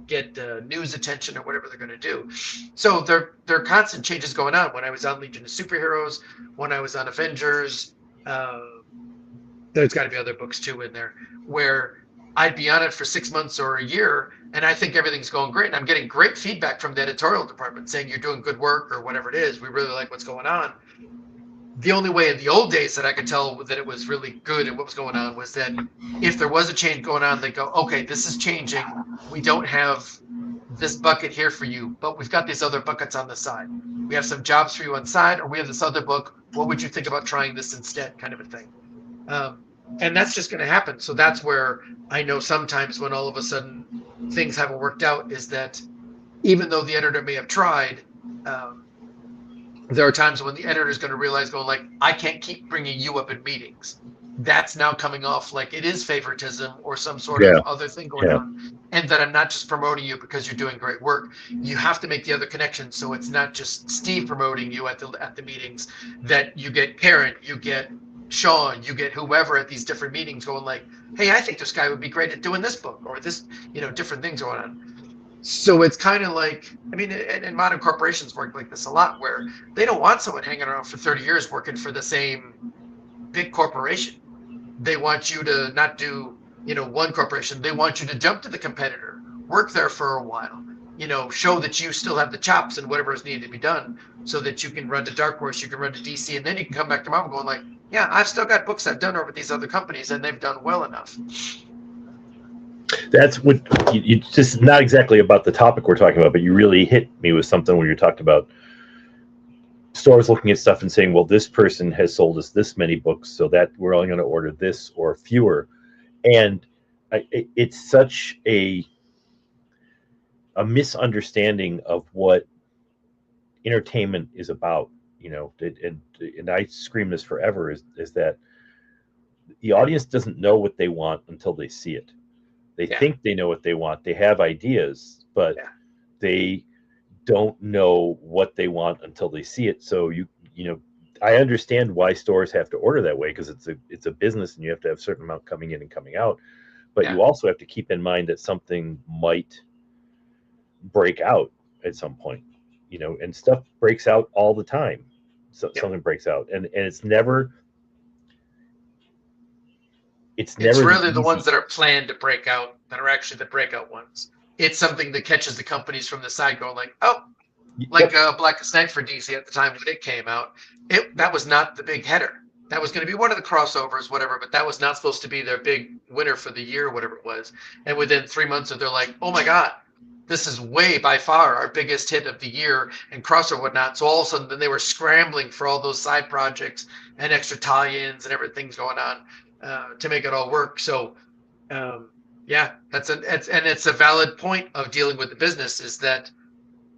Speaker 2: get news attention or whatever they're going to do. So there are constant changes going on. When I was on Legion of Superheroes, when I was on Avengers, there's got to be other books too in there where I'd be on it for 6 months or a year, and I think everything's going great. And I'm getting great feedback from the editorial department saying you're doing good work or whatever it is. We really like what's going on. The only way in the old days that I could tell that it was really good and what was going on was that if there was a change going on, they go, okay, this is changing. We don't have this bucket here for you, but we've got these other buckets on the side. We have some jobs for you on the side, or we have this other book. What would you think about trying this instead, kind of a thing? And that's just going to happen. So that's where I know sometimes when all of a sudden things haven't worked out is that even though the editor may have tried, there are times when the editor is going to realize, going like, I can't keep bringing you up in meetings. That's now coming off like it is favoritism or some sort of other thing going on, and that I'm not just promoting you because you're doing great work. You have to make the other connection, so it's not just Steve promoting you at the meetings. That you get Karen, you get Sean, you get whoever at these different meetings going like, hey, I think this guy would be great at doing this book or this, different things going on. So it's kind of like, I mean, and modern corporations work like this a lot, where they don't want someone hanging around for 30 years working for the same big corporation. They want you to not do, one corporation. They want you to jump to the competitor, work there for a while, show that you still have the chops and whatever is needed to be done so that you can run to Dark Horse, you can run to DC, and then you can come back to Marvel going like, yeah, I've still got books I've done over these other companies and they've done well enough.
Speaker 1: That's what you just not exactly about the topic we're talking about, but you really hit me with something when you talked about stores looking at stuff and saying, well, this person has sold us this many books, so that we're only going to order this or fewer. And it's such a misunderstanding of what entertainment is about, and I scream this forever, is that the audience doesn't know what they want until they see it. They think they know what they want. They have ideas, but they don't know what they want until they see it. So I understand why stores have to order that way, because it's a business and you have to have a certain amount coming in and coming out. But you also have to keep in mind that something might break out at some point, and stuff breaks out all the time. So something breaks out, and it's never. It's
Speaker 2: really the ones that are planned to break out that are actually the breakout ones. It's something that catches the companies from the side going like, oh, like Blackest Night for DC at the time when it came out. That was not the big header. That was going to be one of the crossovers, whatever, but that was not supposed to be their big winner for the year, whatever it was. And within 3 months they're like, oh my God, this is way by far our biggest hit of the year and crossover whatnot. So all of a sudden then they were scrambling for all those side projects and extra tie-ins and everything's going on to make it all work. So it's a valid point of dealing with the business, is that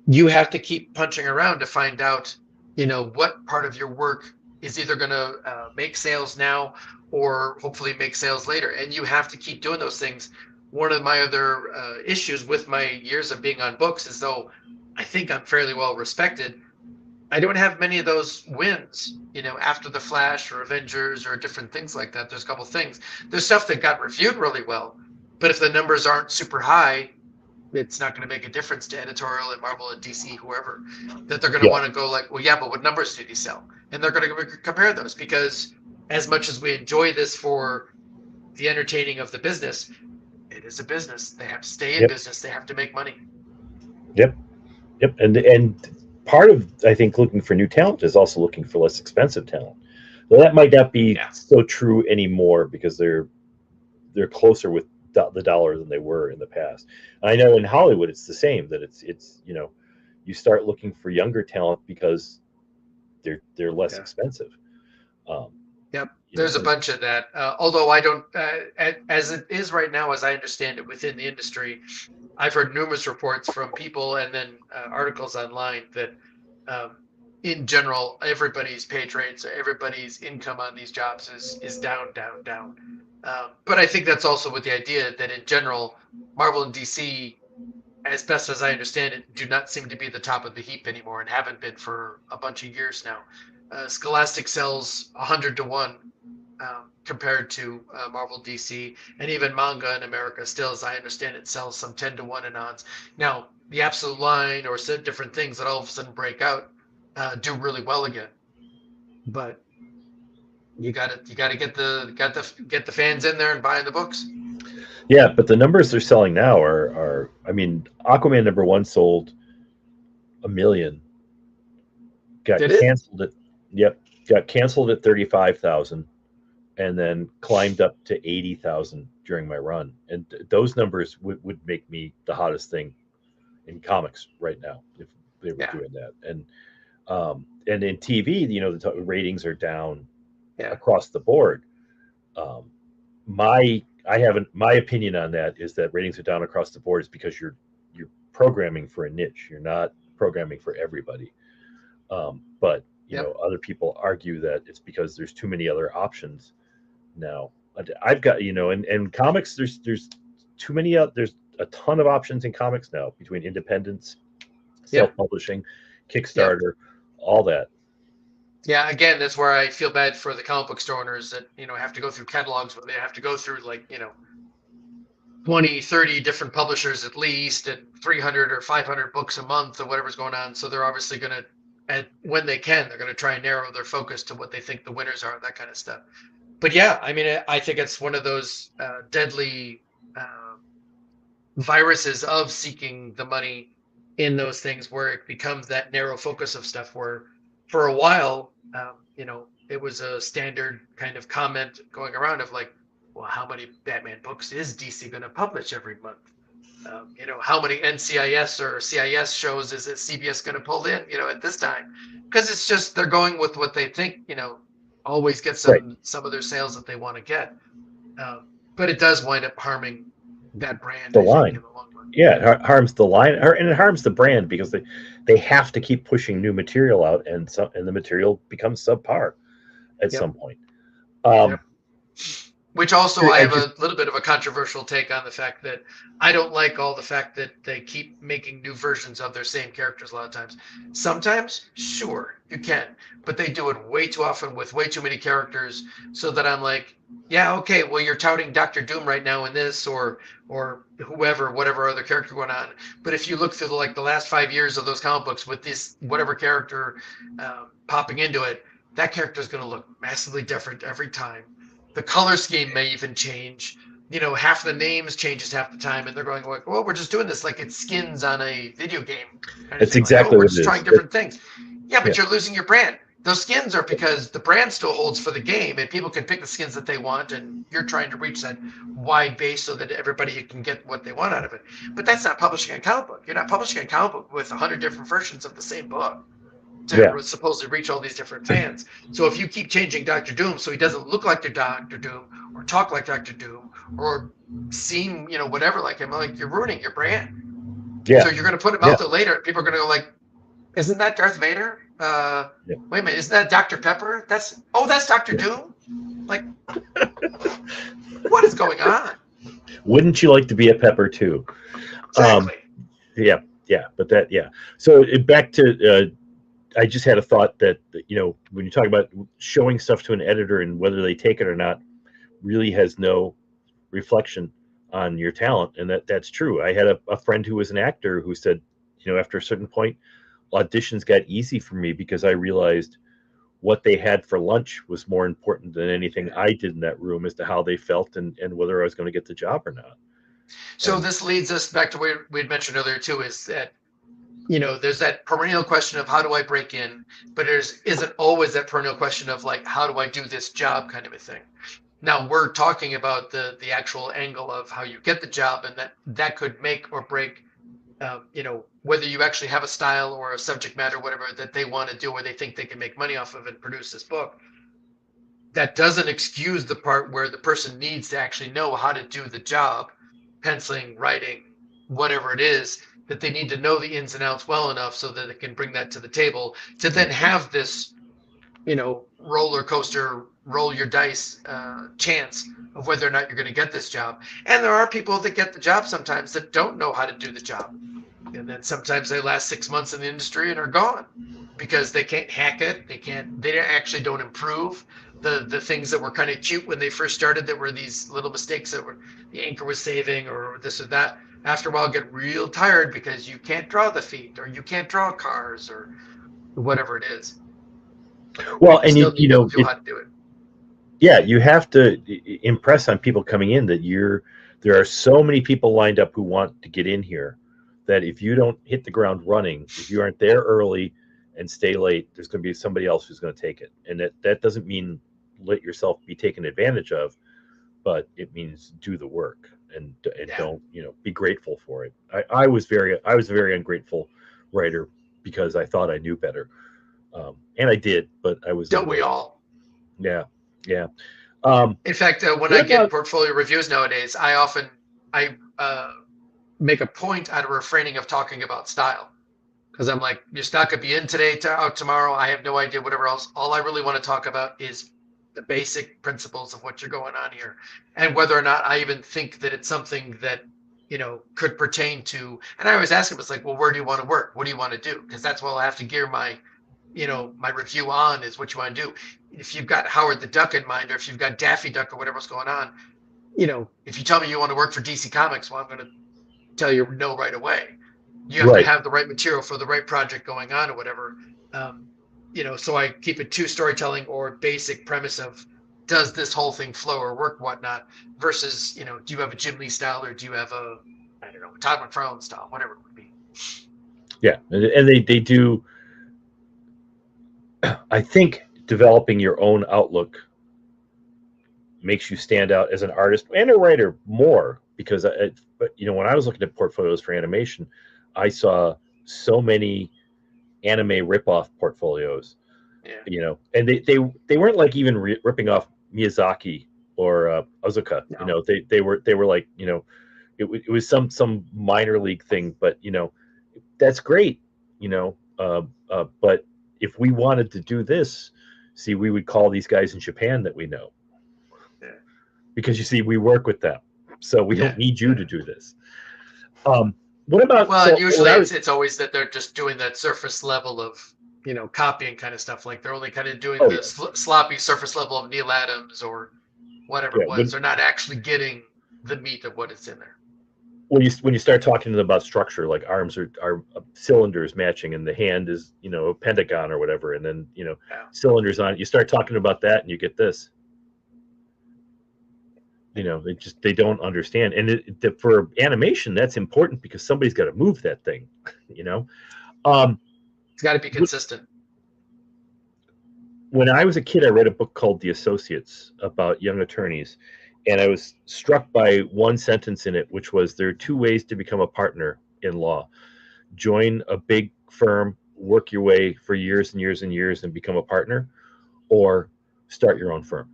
Speaker 2: you have to keep punching around to find out, what part of your work is either going to make sales now or hopefully make sales later. And you have to keep doing those things. One of my other issues with my years of being on books is, though I think I'm fairly well respected, I don't have many of those wins, after the Flash or Avengers or different things like that. There's a couple things. There's stuff that got reviewed really well, but if the numbers aren't super high, it's not going to make a difference to editorial at Marvel and DC, whoever, that they're going to want to go like, well, yeah, but what numbers did he sell? And they're going to compare those, because as much as we enjoy this for the entertaining of the business, it is a business. They have to stay in business. They have to make money.
Speaker 1: Yep. And part of, I think, looking for new talent is also looking for less expensive talent. Well, that might not be so true anymore, because they're closer with the dollar than they were in the past. And I know in Hollywood it's the same, that it's you start looking for younger talent because they're less expensive.
Speaker 2: There's a bunch of that. Although I don't, as it is right now, as I understand it within the industry, I've heard numerous reports from people and then articles online that in general, everybody's page rates, everybody's income on these jobs is down. But I think that's also with the idea that in general, Marvel and DC, as best as I understand it, do not seem to be the top of the heap anymore and haven't been for a bunch of years now. Scholastic sells 100 to 1 compared to Marvel DC, and even manga in America still, as I understand it, sells some 10 to 1 in odds. Now, the Absolute Line or different things that all of a sudden break out do really well again. But you got to get the fans in there and buying the books.
Speaker 1: Yeah, but the numbers they're selling now are I mean, Aquaman #1 sold 1 million, got
Speaker 2: Did it?
Speaker 1: canceled at yep, got canceled at 35,000, and then climbed up to 80,000 during my run. And those numbers would make me the hottest thing in comics right now if they were
Speaker 2: Yeah.
Speaker 1: doing that. And in TV, the ratings are down
Speaker 2: Yeah.
Speaker 1: across the board. Um, my opinion on that is that ratings are down across the board is because you're programming for a niche. You're not programming for everybody. But
Speaker 2: Yep.
Speaker 1: other people argue that it's because there's too many other options now. I've got and comics, there's too many. There's a ton of options in comics now between independents,
Speaker 2: Yep.
Speaker 1: self-publishing,
Speaker 2: Yep.
Speaker 1: Kickstarter, all that.
Speaker 2: Yeah, again, that's where I feel bad for the comic book store owners that, have to go through catalogs where they have to go through 20, 30 different publishers at least and 300 or 500 books a month or whatever's going on. So they're obviously going to, and when they can, they're going to try and narrow their focus to what they think the winners are, that kind of stuff. But yeah, I mean, I think it's one of those deadly viruses of seeking the money in those things where it becomes that narrow focus of stuff where for a while, it was a standard kind of comment going around of like, well, how many Batman books is DC going to publish every month? How many NCIS or CIS shows is it CBS going to pull in, at this time? Because it's just they're going with what they think, always get some of their sales that they want to get. But it does wind up harming that brand.
Speaker 1: The line. Yeah, it harms the line, and it harms the brand because they have to keep pushing new material out, and the material becomes subpar at some point.
Speaker 2: Which also I have a little bit of a controversial take on the fact that I don't like all the fact that they keep making new versions of their same characters a lot of times. Sometimes, sure, you can, but they do it way too often with way too many characters so that I'm like, yeah, okay, well, you're touting Dr. Doom right now in this or whatever other character going on. But if you look through the last 5 years of those comic books with this whatever character popping into it, that character is going to look massively different every time. The color scheme may even change. Half the names changes half the time, and they're going like, "Well, we're just doing this like it's skins on a video game."
Speaker 1: It's exactly
Speaker 2: we're just trying different things. Yeah, but you're losing your brand. Those skins are because the brand still holds for the game, and people can pick the skins that they want, and you're trying to reach that wide base so that everybody can get what they want out of it. But that's not publishing a comic book. You're not publishing a comic book with 100 different versions of the same book to supposedly reach all these different fans. So if you keep changing Dr. Doom so he doesn't look like Dr. Doom or talk like Dr. Doom or seem, whatever like him, like you're ruining your brand. Yeah. So you're going to put him out there later. People are going to go like, isn't that Darth Vader? Wait a minute, isn't that Dr. Pepper? That's Dr. Doom? Like, what is going on?
Speaker 1: Wouldn't you like to be a Pepper too?
Speaker 2: Exactly.
Speaker 1: So back to I just had a thought that when you talk about showing stuff to an editor and whether they take it or not really has no reflection on your talent, and that's true. I had a friend who was an actor who said, after a certain point, auditions got easy for me because I realized what they had for lunch was more important than anything I did in that room as to how they felt and whether I was going to get the job or not.
Speaker 2: So this leads us back to what we had mentioned earlier too, is that there's that perennial question of how do I break in, but isn't always that perennial question of like, how do I do this job kind of a thing. Now we're talking about the actual angle of how you get the job, and that could make or break, whether you actually have a style or a subject matter, whatever that they want to do, or they think they can make money off of and produce this book. That doesn't excuse the part where the person needs to actually know how to do the job, penciling, writing, whatever it is, that they need to know the ins and outs well enough so that they can bring that to the table to then have this, roller coaster, roll your dice chance of whether or not you're going to get this job. And there are people that get the job sometimes that don't know how to do the job. And then sometimes they last 6 months in the industry and are gone because they can't hack it. They actually don't improve the things that were kind of cute when they first started, that were these little mistakes that were the anchor was saving or this or that. After a while get real tired because you can't draw the feet or you can't draw cars or whatever it is.
Speaker 1: Well, and you
Speaker 2: how to do it.
Speaker 1: Yeah, you have to impress on people coming in that There are so many people lined up who want to get in here that if you don't hit the ground running, if you aren't there early and stay late, there's going to be somebody else who's going to take it. And that doesn't mean let yourself be taken advantage of, but it means do the work and don't, be grateful for it. I was a very ungrateful writer because I thought I knew better. And I did, but I was.
Speaker 2: Don't we all?
Speaker 1: Yeah. Yeah.
Speaker 2: In fact, when I get portfolio reviews nowadays, I make a point out of refraining of talking about style, because I'm like, your stock could be in today, out tomorrow. I have no idea, whatever else. All I really want to talk about is the basic principles of what you're going on here, and whether or not I even think that it's something that could pertain to. And I always ask him, it's like, well, where do you want to work? What do you want to do? Because that's what I'll have to gear my my review on, is what you want to do. If you've got Howard the Duck in mind, or if you've got Daffy Duck or whatever's going on, if you tell me you want to work for DC Comics, well, I'm going to tell you no right away. You have to have the right material for the right project going on or whatever. So I keep it to storytelling or basic premise of, does this whole thing flow or work, whatnot, versus, do you have a Jim Lee style, or do you have a Todd McFarlane style, whatever it would be.
Speaker 1: Yeah. And they do. I think developing your own outlook makes you stand out as an artist and a writer more, because when I was looking at portfolios for animation, I saw so many anime ripoff portfolios, and they weren't like even ripping off Miyazaki or Ozaki.
Speaker 2: No.
Speaker 1: They were like, it was some minor league thing, but that's great, but if we wanted to do this, we would call these guys in Japan that we know.
Speaker 2: Yeah.
Speaker 1: Because we work with them, so we don't need you to do this. What about?
Speaker 2: Well, usually it's always that they're just doing that surface level of copying kind of stuff. Like they're only kind of doing sloppy surface level of Neil Adams or whatever it was. They're not actually getting the meat of what is in there.
Speaker 1: When you start talking to them about structure, like arms are cylinders matching, and the hand is a pentagon or whatever, and then cylinders on it. You start talking about that, and you get this. They don't understand, and for animation, that's important because somebody's got to move that thing.
Speaker 2: It's got to be consistent.
Speaker 1: When I was a kid, I read a book called The Associates about young attorneys. And I was struck by one sentence in it, which was, there are two ways to become a partner in law. Join a big firm, work your way for years and years and years and become a partner, or start your own firm.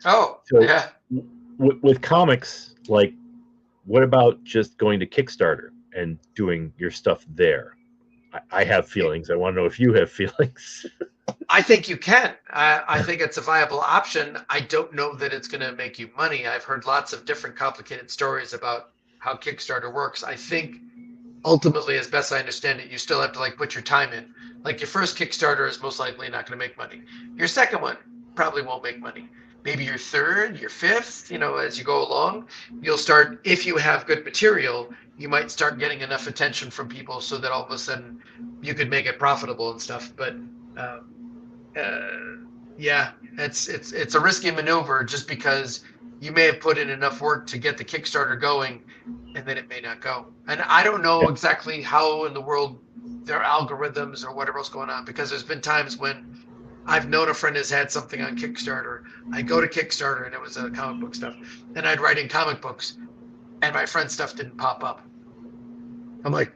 Speaker 2: Oh, so, yeah.
Speaker 1: With comics, like, what about just going to Kickstarter and doing your stuff there? I have feelings. I want to know if you have feelings.
Speaker 2: I think you can. I think it's a viable option. I don't know that it's going to make you money. I've heard lots of different complicated stories about how Kickstarter works. I think ultimately, as best I understand it, you still have to put your time in. Like, your first Kickstarter is most likely not going to make money. Your second one probably won't make money. Maybe your third, your fifth, as you go along, you'll start, if you have good material, you might start getting enough attention from people so that all of a sudden you could make it profitable and stuff. But it's a risky maneuver, just because you may have put in enough work to get the Kickstarter going, and then it may not go. And I don't know exactly how in the world their algorithms or whatever else going on, because there's been times when I've known a friend has had something on Kickstarter. I go to Kickstarter and it was comic book stuff, and I'd write in comic books, and my friend's stuff didn't pop up. I'm like,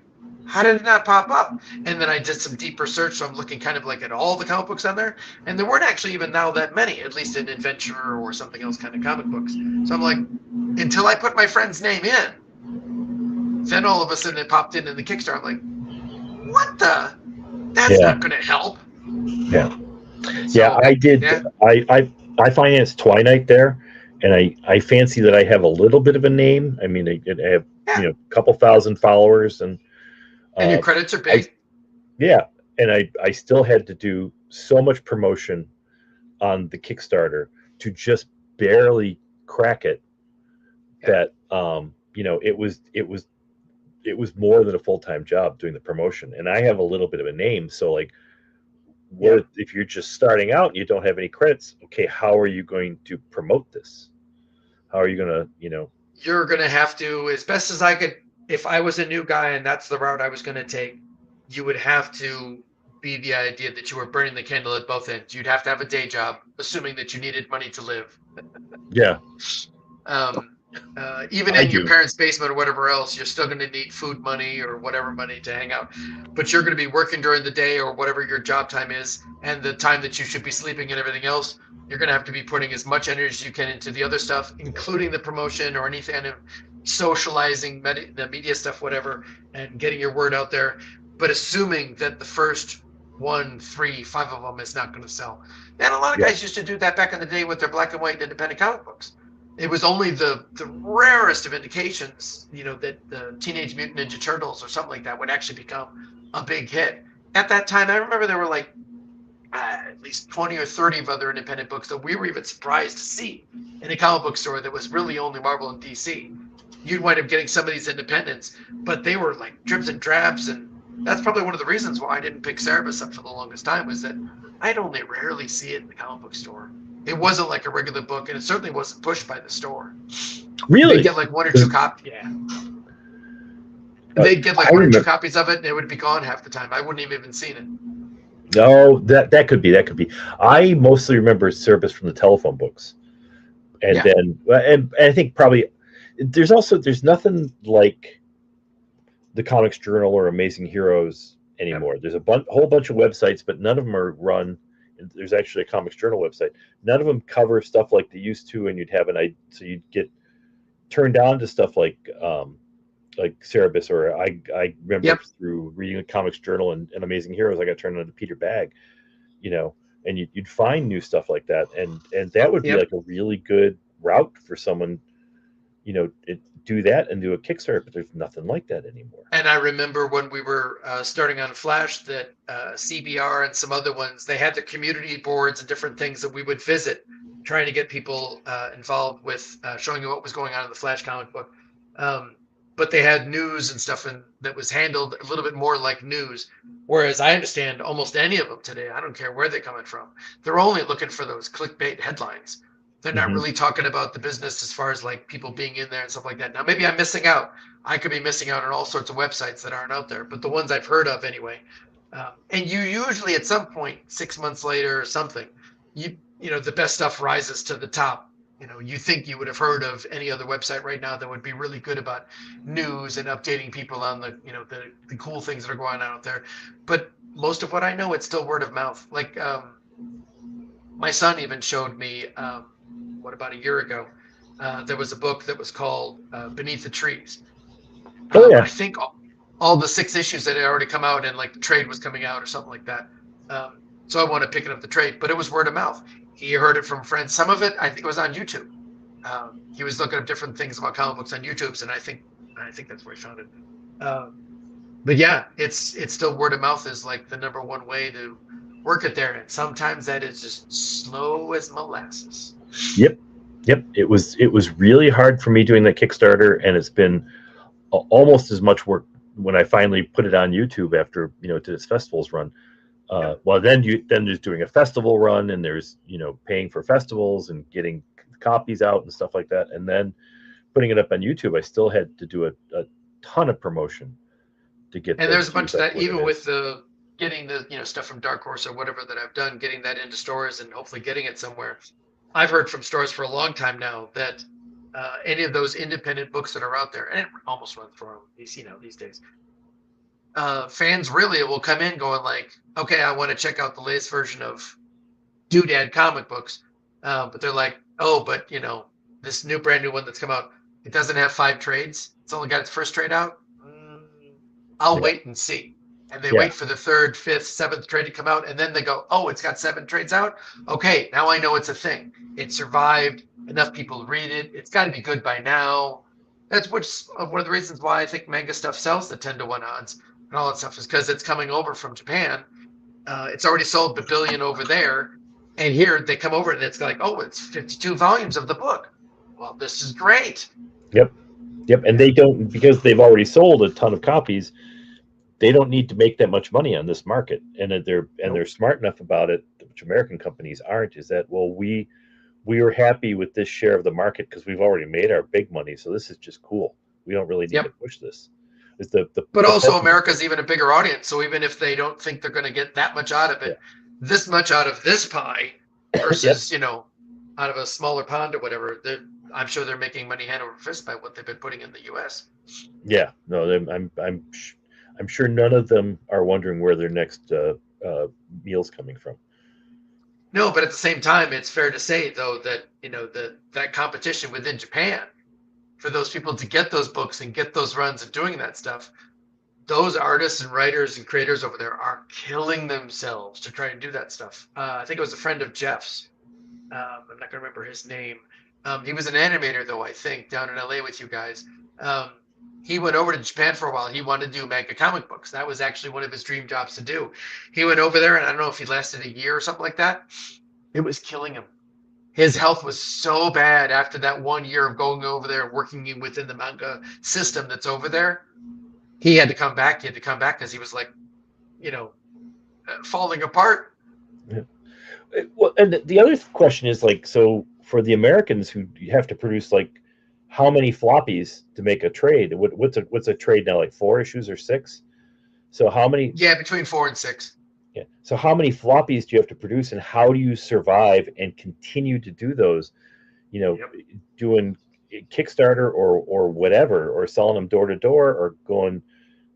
Speaker 2: how did it not pop up? And then I did some deeper search, so I'm looking kind of at all the comic books on there, and there weren't actually even now that many, at least in Adventure or something else kind of comic books. So I'm like, until I put my friend's name in, then all of a sudden it popped in the Kickstarter. I'm like, what the? That's not going to help.
Speaker 1: Yeah. So, I did. Yeah. I financed Twilight there, and I fancy that I have a little bit of a name. I mean, I have a couple thousand followers, and
Speaker 2: your credits are big.
Speaker 1: And I still had to do so much promotion on the Kickstarter to just barely crack it. That it was more than a full-time job doing the promotion, and I have a little bit of a name, so if you're just starting out and you don't have any credits, okay, how are you going to promote this? How are you going to
Speaker 2: you're going to have to, as best as I could, if I was a new guy and that's the route I was going to take, you would have to be the idea that you were burning the candle at both ends. You'd have to have a day job, assuming that you needed money to live.
Speaker 1: Yeah.
Speaker 2: Even
Speaker 1: I
Speaker 2: in your
Speaker 1: do.
Speaker 2: parents' basement or whatever else, you're still going to need food money or whatever money to hang out. But you're going to be working during the day or whatever your job time is, and the time that you should be sleeping and everything else, you're going to have to be putting as much energy as you can into the other stuff, including the promotion or anything of socializing, the media stuff, whatever, and getting your word out there. But assuming that the first 1, 3, 5 of them is not going to sell. And a lot of
Speaker 1: Yeah.
Speaker 2: guys used to do that back in the day with their black and white independent comic books. It was only the rarest of indications, that the Teenage Mutant Ninja Turtles or something like that would actually become a big hit. At that time, I remember there were like at least 20 or 30 of other independent books that we were even surprised to see in a comic book store that was really only Marvel and DC. You'd wind up getting some of these independents, but they were like dribs and drabs, and that's probably one of the reasons why I didn't pick Cerebus up for the longest time, was that I'd only rarely see it in the comic book store. It wasn't like a regular book, and it certainly wasn't pushed by the store.
Speaker 1: Really?
Speaker 2: They'd get like 1 or 2 copies. Yeah. They'd get like 1 or 2 copies of it, and it would be gone half the time. I wouldn't have even seen it.
Speaker 1: No, that could be. I mostly remember Cerebus from the telephone books, and then and I think probably there's nothing like the Comics Journal or Amazing Heroes anymore. There's a whole bunch of websites, but none of them are run. There's actually a Comics Journal website. None of them cover stuff like they used to, and so you'd get turned on to stuff like Cerebus, or I remember through reading the Comics Journal and Amazing Heroes, I got turned on to Peter Bagge, and you'd find new stuff like that, and that would be like a really good route for someone, do that and do a Kickstarter, but there's nothing like that anymore.
Speaker 2: And I remember when we were starting on Flash that CBR and some other ones, they had the community boards and different things that we would visit, trying to get people involved with showing you what was going on in the Flash comic book. But they had news and stuff that was handled a little bit more like news. Whereas I understand almost any of them today, I don't care where they're coming from, they're only looking for those clickbait headlines. They're not really talking about the business as far as like people being in there and stuff like that. Now, maybe I'm missing out. I could be missing out on all sorts of websites that aren't out there, but the ones I've heard of anyway. And you usually at some point, 6 months later or something, the best stuff rises to the top. You think you would have heard of any other website right now that would be really good about news and updating people on the cool things that are going on out there. But most of what I know, it's still word of mouth. Like my son even showed me, about a year ago, there was a book that was called Beneath the Trees. I think all the 6 issues that had already come out, and like the trade was coming out or something like that. So I wanted to pick up the trade, but it was word of mouth. He heard it from friends. Some of it, I think, was on YouTube. He was looking up different things about comic books on YouTube, and I think that's where he found it. But yeah, it's still word of mouth is like the number one way to work it there, and sometimes that is just slow as molasses.
Speaker 1: Yep. It was really hard for me doing that Kickstarter, and it's been almost as much work when I finally put it on YouTube after did its festivals run. Well, then there's doing a festival run, and there's paying for festivals and getting copies out and stuff like that, and then putting it up on YouTube. I still had to do a ton of promotion to get.
Speaker 2: And there's a bunch of that, even with the getting the stuff from Dark Horse or whatever that I've done, getting that into stores and hopefully getting it somewhere. I've heard from stores for a long time now that any of those independent books that are out there, and it almost runs through them these days. Fans really will come in going like, okay, I want to check out the latest version of Doodad comic books, but they're like, oh, but this brand new one that's come out, it doesn't have 5 trades. It's only got its first trade out. I'll wait and see. And they wait for the 3rd, 5th, 7th trade to come out, and then they go, oh, it's got 7 trades out? Okay, now I know it's a thing. It survived. Enough people read it. It's got to be good by now. That's one of the reasons why I think manga stuff sells the 10-to-1 odds and all that stuff, is because it's coming over from Japan. It's already sold $1 billion over there, and here they come over and it's like, oh, it's 52 volumes of the book. Well, this is great. Yep,
Speaker 1: and they don't, because they've already sold a ton of copies. They don't need to make that much money on this market, and they're smart enough about it, which American companies aren't. Is that, well, we we were happy with this share of the market because we've already made our big money. So this is just cool. We don't really need to
Speaker 2: Yep.
Speaker 1: push this. Is the
Speaker 2: But
Speaker 1: the
Speaker 2: also
Speaker 1: focus-
Speaker 2: America's even a bigger audience. So even if they don't think they're going to get that much out of it, this much out of this pie versus, you know, out of a smaller pond or whatever, I'm sure they're making money hand over fist by what they've been putting in the U.S.
Speaker 1: Yeah, no, I'm sure none of them are wondering where their next meal's coming from.
Speaker 2: No, but at the same time, it's fair to say though that, you know, that competition within Japan for those people to get those books and get those runs and doing that stuff, those artists and writers and creators over there are killing themselves to try and do that stuff. I think it was a friend of Jeff's. I'm not gonna remember his name. He was an animator though, I think, down in LA with you guys. He went over to Japan for a while. He wanted to do manga comic books. That was actually one of his dream jobs to do. He went over there, and I don't know if he lasted a year or something like that. It was killing him. His health was so bad after that 1 year of going over there and working within the manga system that's over there. He had to come back. He had to come back because he was like, you know, falling apart.
Speaker 1: Yeah. Well, and the other question is like, so for the Americans who have to produce like how many floppies to make a trade? What's a trade now? Like 4 issues or 6? So how many?
Speaker 2: Yeah, between 4 and 6.
Speaker 1: Yeah. So how many floppies do you have to produce, and how do you survive and continue to do those? You know, doing Kickstarter or whatever, or selling them door to door, or going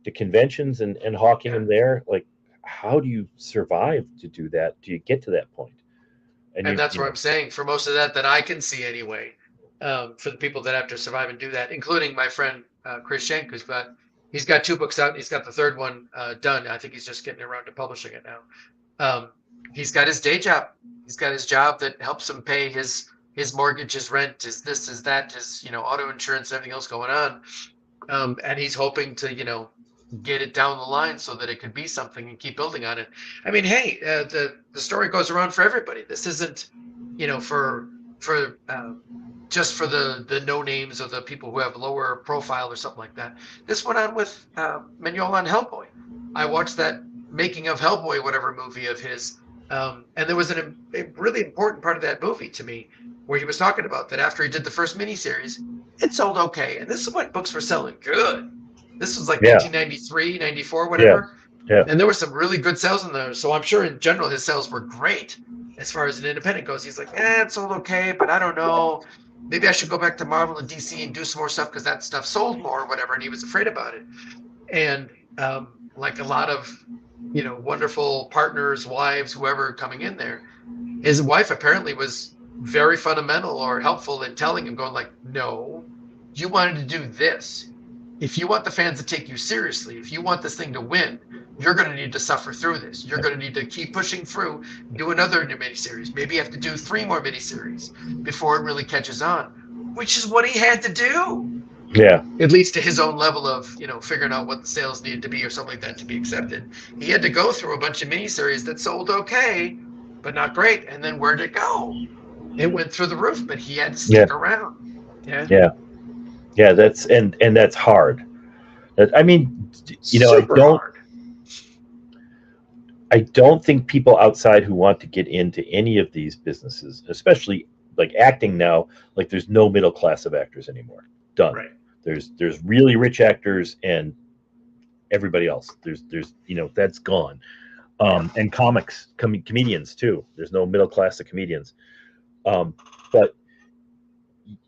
Speaker 1: to conventions and hawking them there. Like, how do you survive to do that? Do you get to that point?
Speaker 2: And that's what I'm saying. For most of that I can see anyway, for the people that have to survive and do that, including my friend Chris Schenk, he's got 2 books out. He's got the 3rd one done. I think he's just getting around to publishing it now. He's got his day job. He's got his job that helps him pay his mortgage, his rent, his this, his that, his, you know, auto insurance, everything else going on. And he's hoping to, you know, get it down the line so that it could be something and keep building on it. I mean, hey, the story goes around for everybody. This isn't, you know, for just for the no names or the people who have lower profile or something like that. This went on with Mignola on Hellboy. I watched that making of Hellboy, whatever movie of his, and there was a really important part of that movie to me where he was talking about that after he did the first miniseries, it sold okay, and this is when books were selling good. This was like 1993, 94, whatever.
Speaker 1: Yeah.
Speaker 2: And there were some really good sales in there. So I'm sure in general his sales were great as far as an independent goes. He's like, it sold okay, but I don't know. Maybe I should go back to Marvel and DC and do some more stuff because that stuff sold more or whatever. And he was afraid about it. And like a lot of, you know, wonderful partners, wives, whoever coming in there, his wife apparently was very fundamental or helpful in telling him, going like, no, you wanted to do this. If you want the fans to take you seriously, if you want this thing to win, you're going to need to suffer through this. You're going to need to keep pushing through, do another new miniseries. Maybe you have to do 3 more miniseries before it really catches on, which is what he had to do.
Speaker 1: Yeah.
Speaker 2: At least to his own level of, you know, figuring out what the sales needed to be or something like that to be accepted. He had to go through a bunch of miniseries that sold okay, but not great. And then where'd it go? It went through the roof, but he had to stick around. Yeah.
Speaker 1: Yeah, that's and that's hard. I mean, you know, I don't think people outside who want to get into any of these businesses, especially like acting now, like there's no middle class of actors anymore. Done.
Speaker 2: Right.
Speaker 1: There's really rich actors and everybody else. There's you know, that's gone. And comics, comedians too. There's no middle class of comedians. But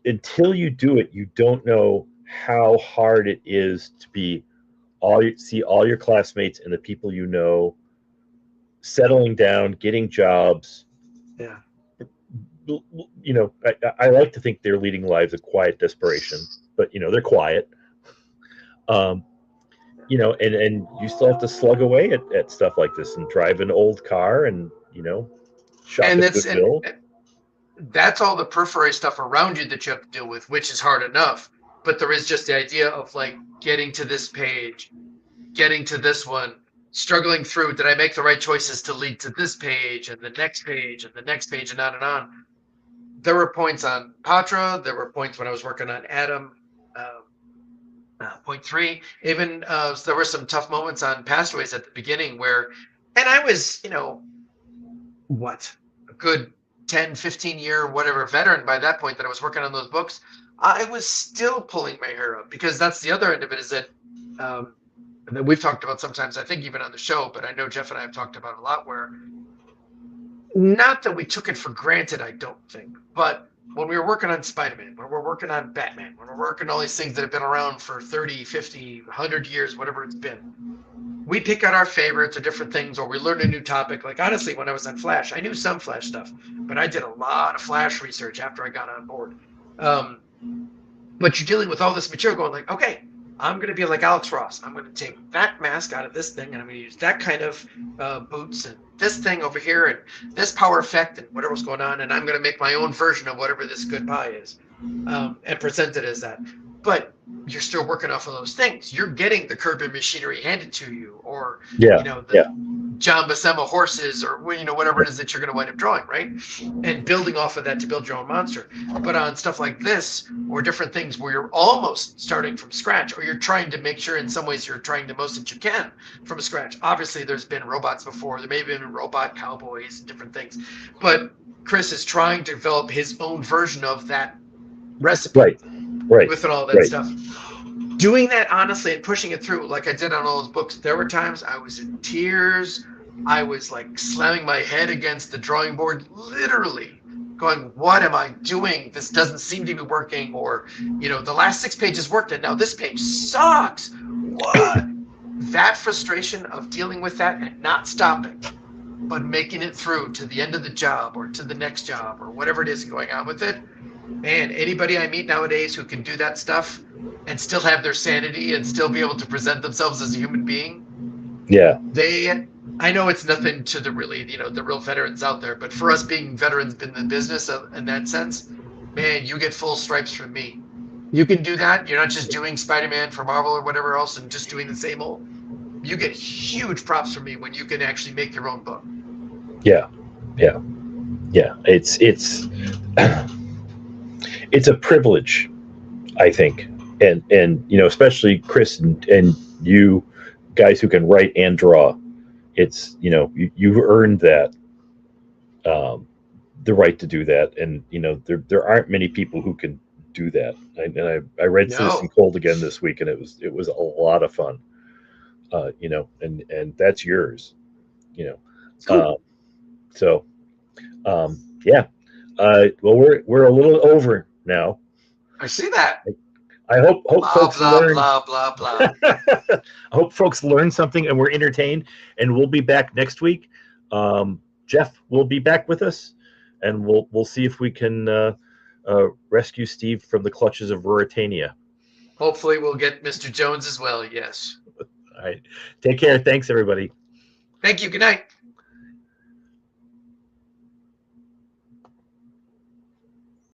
Speaker 1: until you do it, you don't know how hard it is to be see all your classmates and the people you know settling down, getting jobs.
Speaker 2: Yeah.
Speaker 1: You know, I like to think they're leading lives of quiet desperation, but you know, they're quiet. You know, and you still have to slug away at stuff like this and drive an old car and, you know, shop at Goodwill.
Speaker 2: That's all the periphery stuff around you that you have to deal with, which is hard enough. But there is just the idea of like getting to this page, getting to this one, struggling through. Did I make the right choices to lead to this page and the next page and the next page and on and on? There were points on Patra. There were points when I was working on Adam, point 3. Even there were some tough moments on Pastaways at the beginning where, and I was, you know, a good 10, 15 year, whatever veteran by that point that I was working on those books, I was still pulling my hair out, because that's the other end of it, is that that we've talked about sometimes, I think even on the show, but I know Jeff and I have talked about a lot, where not that we took it for granted, I don't think, but when we were working on Spider-Man, when we're working on Batman, when we're working on all these things that have been around for 30, 50, 100 years, whatever it's been, we pick out our favorites or different things, or we learn a new topic. Like, honestly, when I was on Flash, I knew some Flash stuff, but I did a lot of Flash research after I got on board. But you're dealing with all this material going like, okay, I'm going to be like Alex Ross. I'm going to take that mask out of this thing, and I'm going to use that kind of boots and this thing over here and this power effect and whatever's going on, and I'm going to make my own version of whatever this good pie is, and present it as that. But you're still working off of those things. You're getting the Kirby machinery handed to you, or John Buscema horses, or whatever it is that you're going to wind up drawing, right? And building off of that to build your own monster. But on stuff like this, or different things where you're almost starting from scratch, or you're trying to make sure, in some ways, you're trying the most that you can from scratch. Obviously, there's been robots before. There may have been robot cowboys and different things. But Chris is trying to develop his own version of that recipe.
Speaker 1: Right.
Speaker 2: With all that stuff. Doing that honestly and pushing it through like I did on all those books, there were times I was in tears. I was like slamming my head against the drawing board, literally going, what am I doing? This doesn't seem to be working. Or, the last 6 pages worked and now this page sucks. What? That frustration of dealing with that and not stopping, but making it through to the end of the job or to the next job or whatever it is going on with it. Man, anybody I meet nowadays who can do that stuff and still have their sanity and still be able to present themselves as a human being, I know it's nothing to the really, the real veterans out there, but for us being veterans in the business in that sense, man, you get full stripes from me. You can do that. You're not just doing Spider-Man for Marvel or whatever else and just doing the same old. You get huge props from me when you can actually make your own book.
Speaker 1: Yeah. It's a privilege, I think, and especially Chris and you guys who can write and draw. It's you've earned that, the right to do that, and there aren't many people who can do that. I read Citizen Cold again this week, and it was a lot of fun, and that's yours,
Speaker 2: Cool.
Speaker 1: Well, we're a little over now.
Speaker 2: I see that.
Speaker 1: I hope folks learn.
Speaker 2: Blah, blah, blah.
Speaker 1: I hope folks learn something and we're entertained. And we'll be back next week. Jeff will be back with us, and we'll see if we can rescue Steve from the clutches of Ruritania.
Speaker 2: Hopefully, we'll get Mr. Jones as well. Yes.
Speaker 1: All right. Take care. Thanks, everybody.
Speaker 2: Thank you. Good night.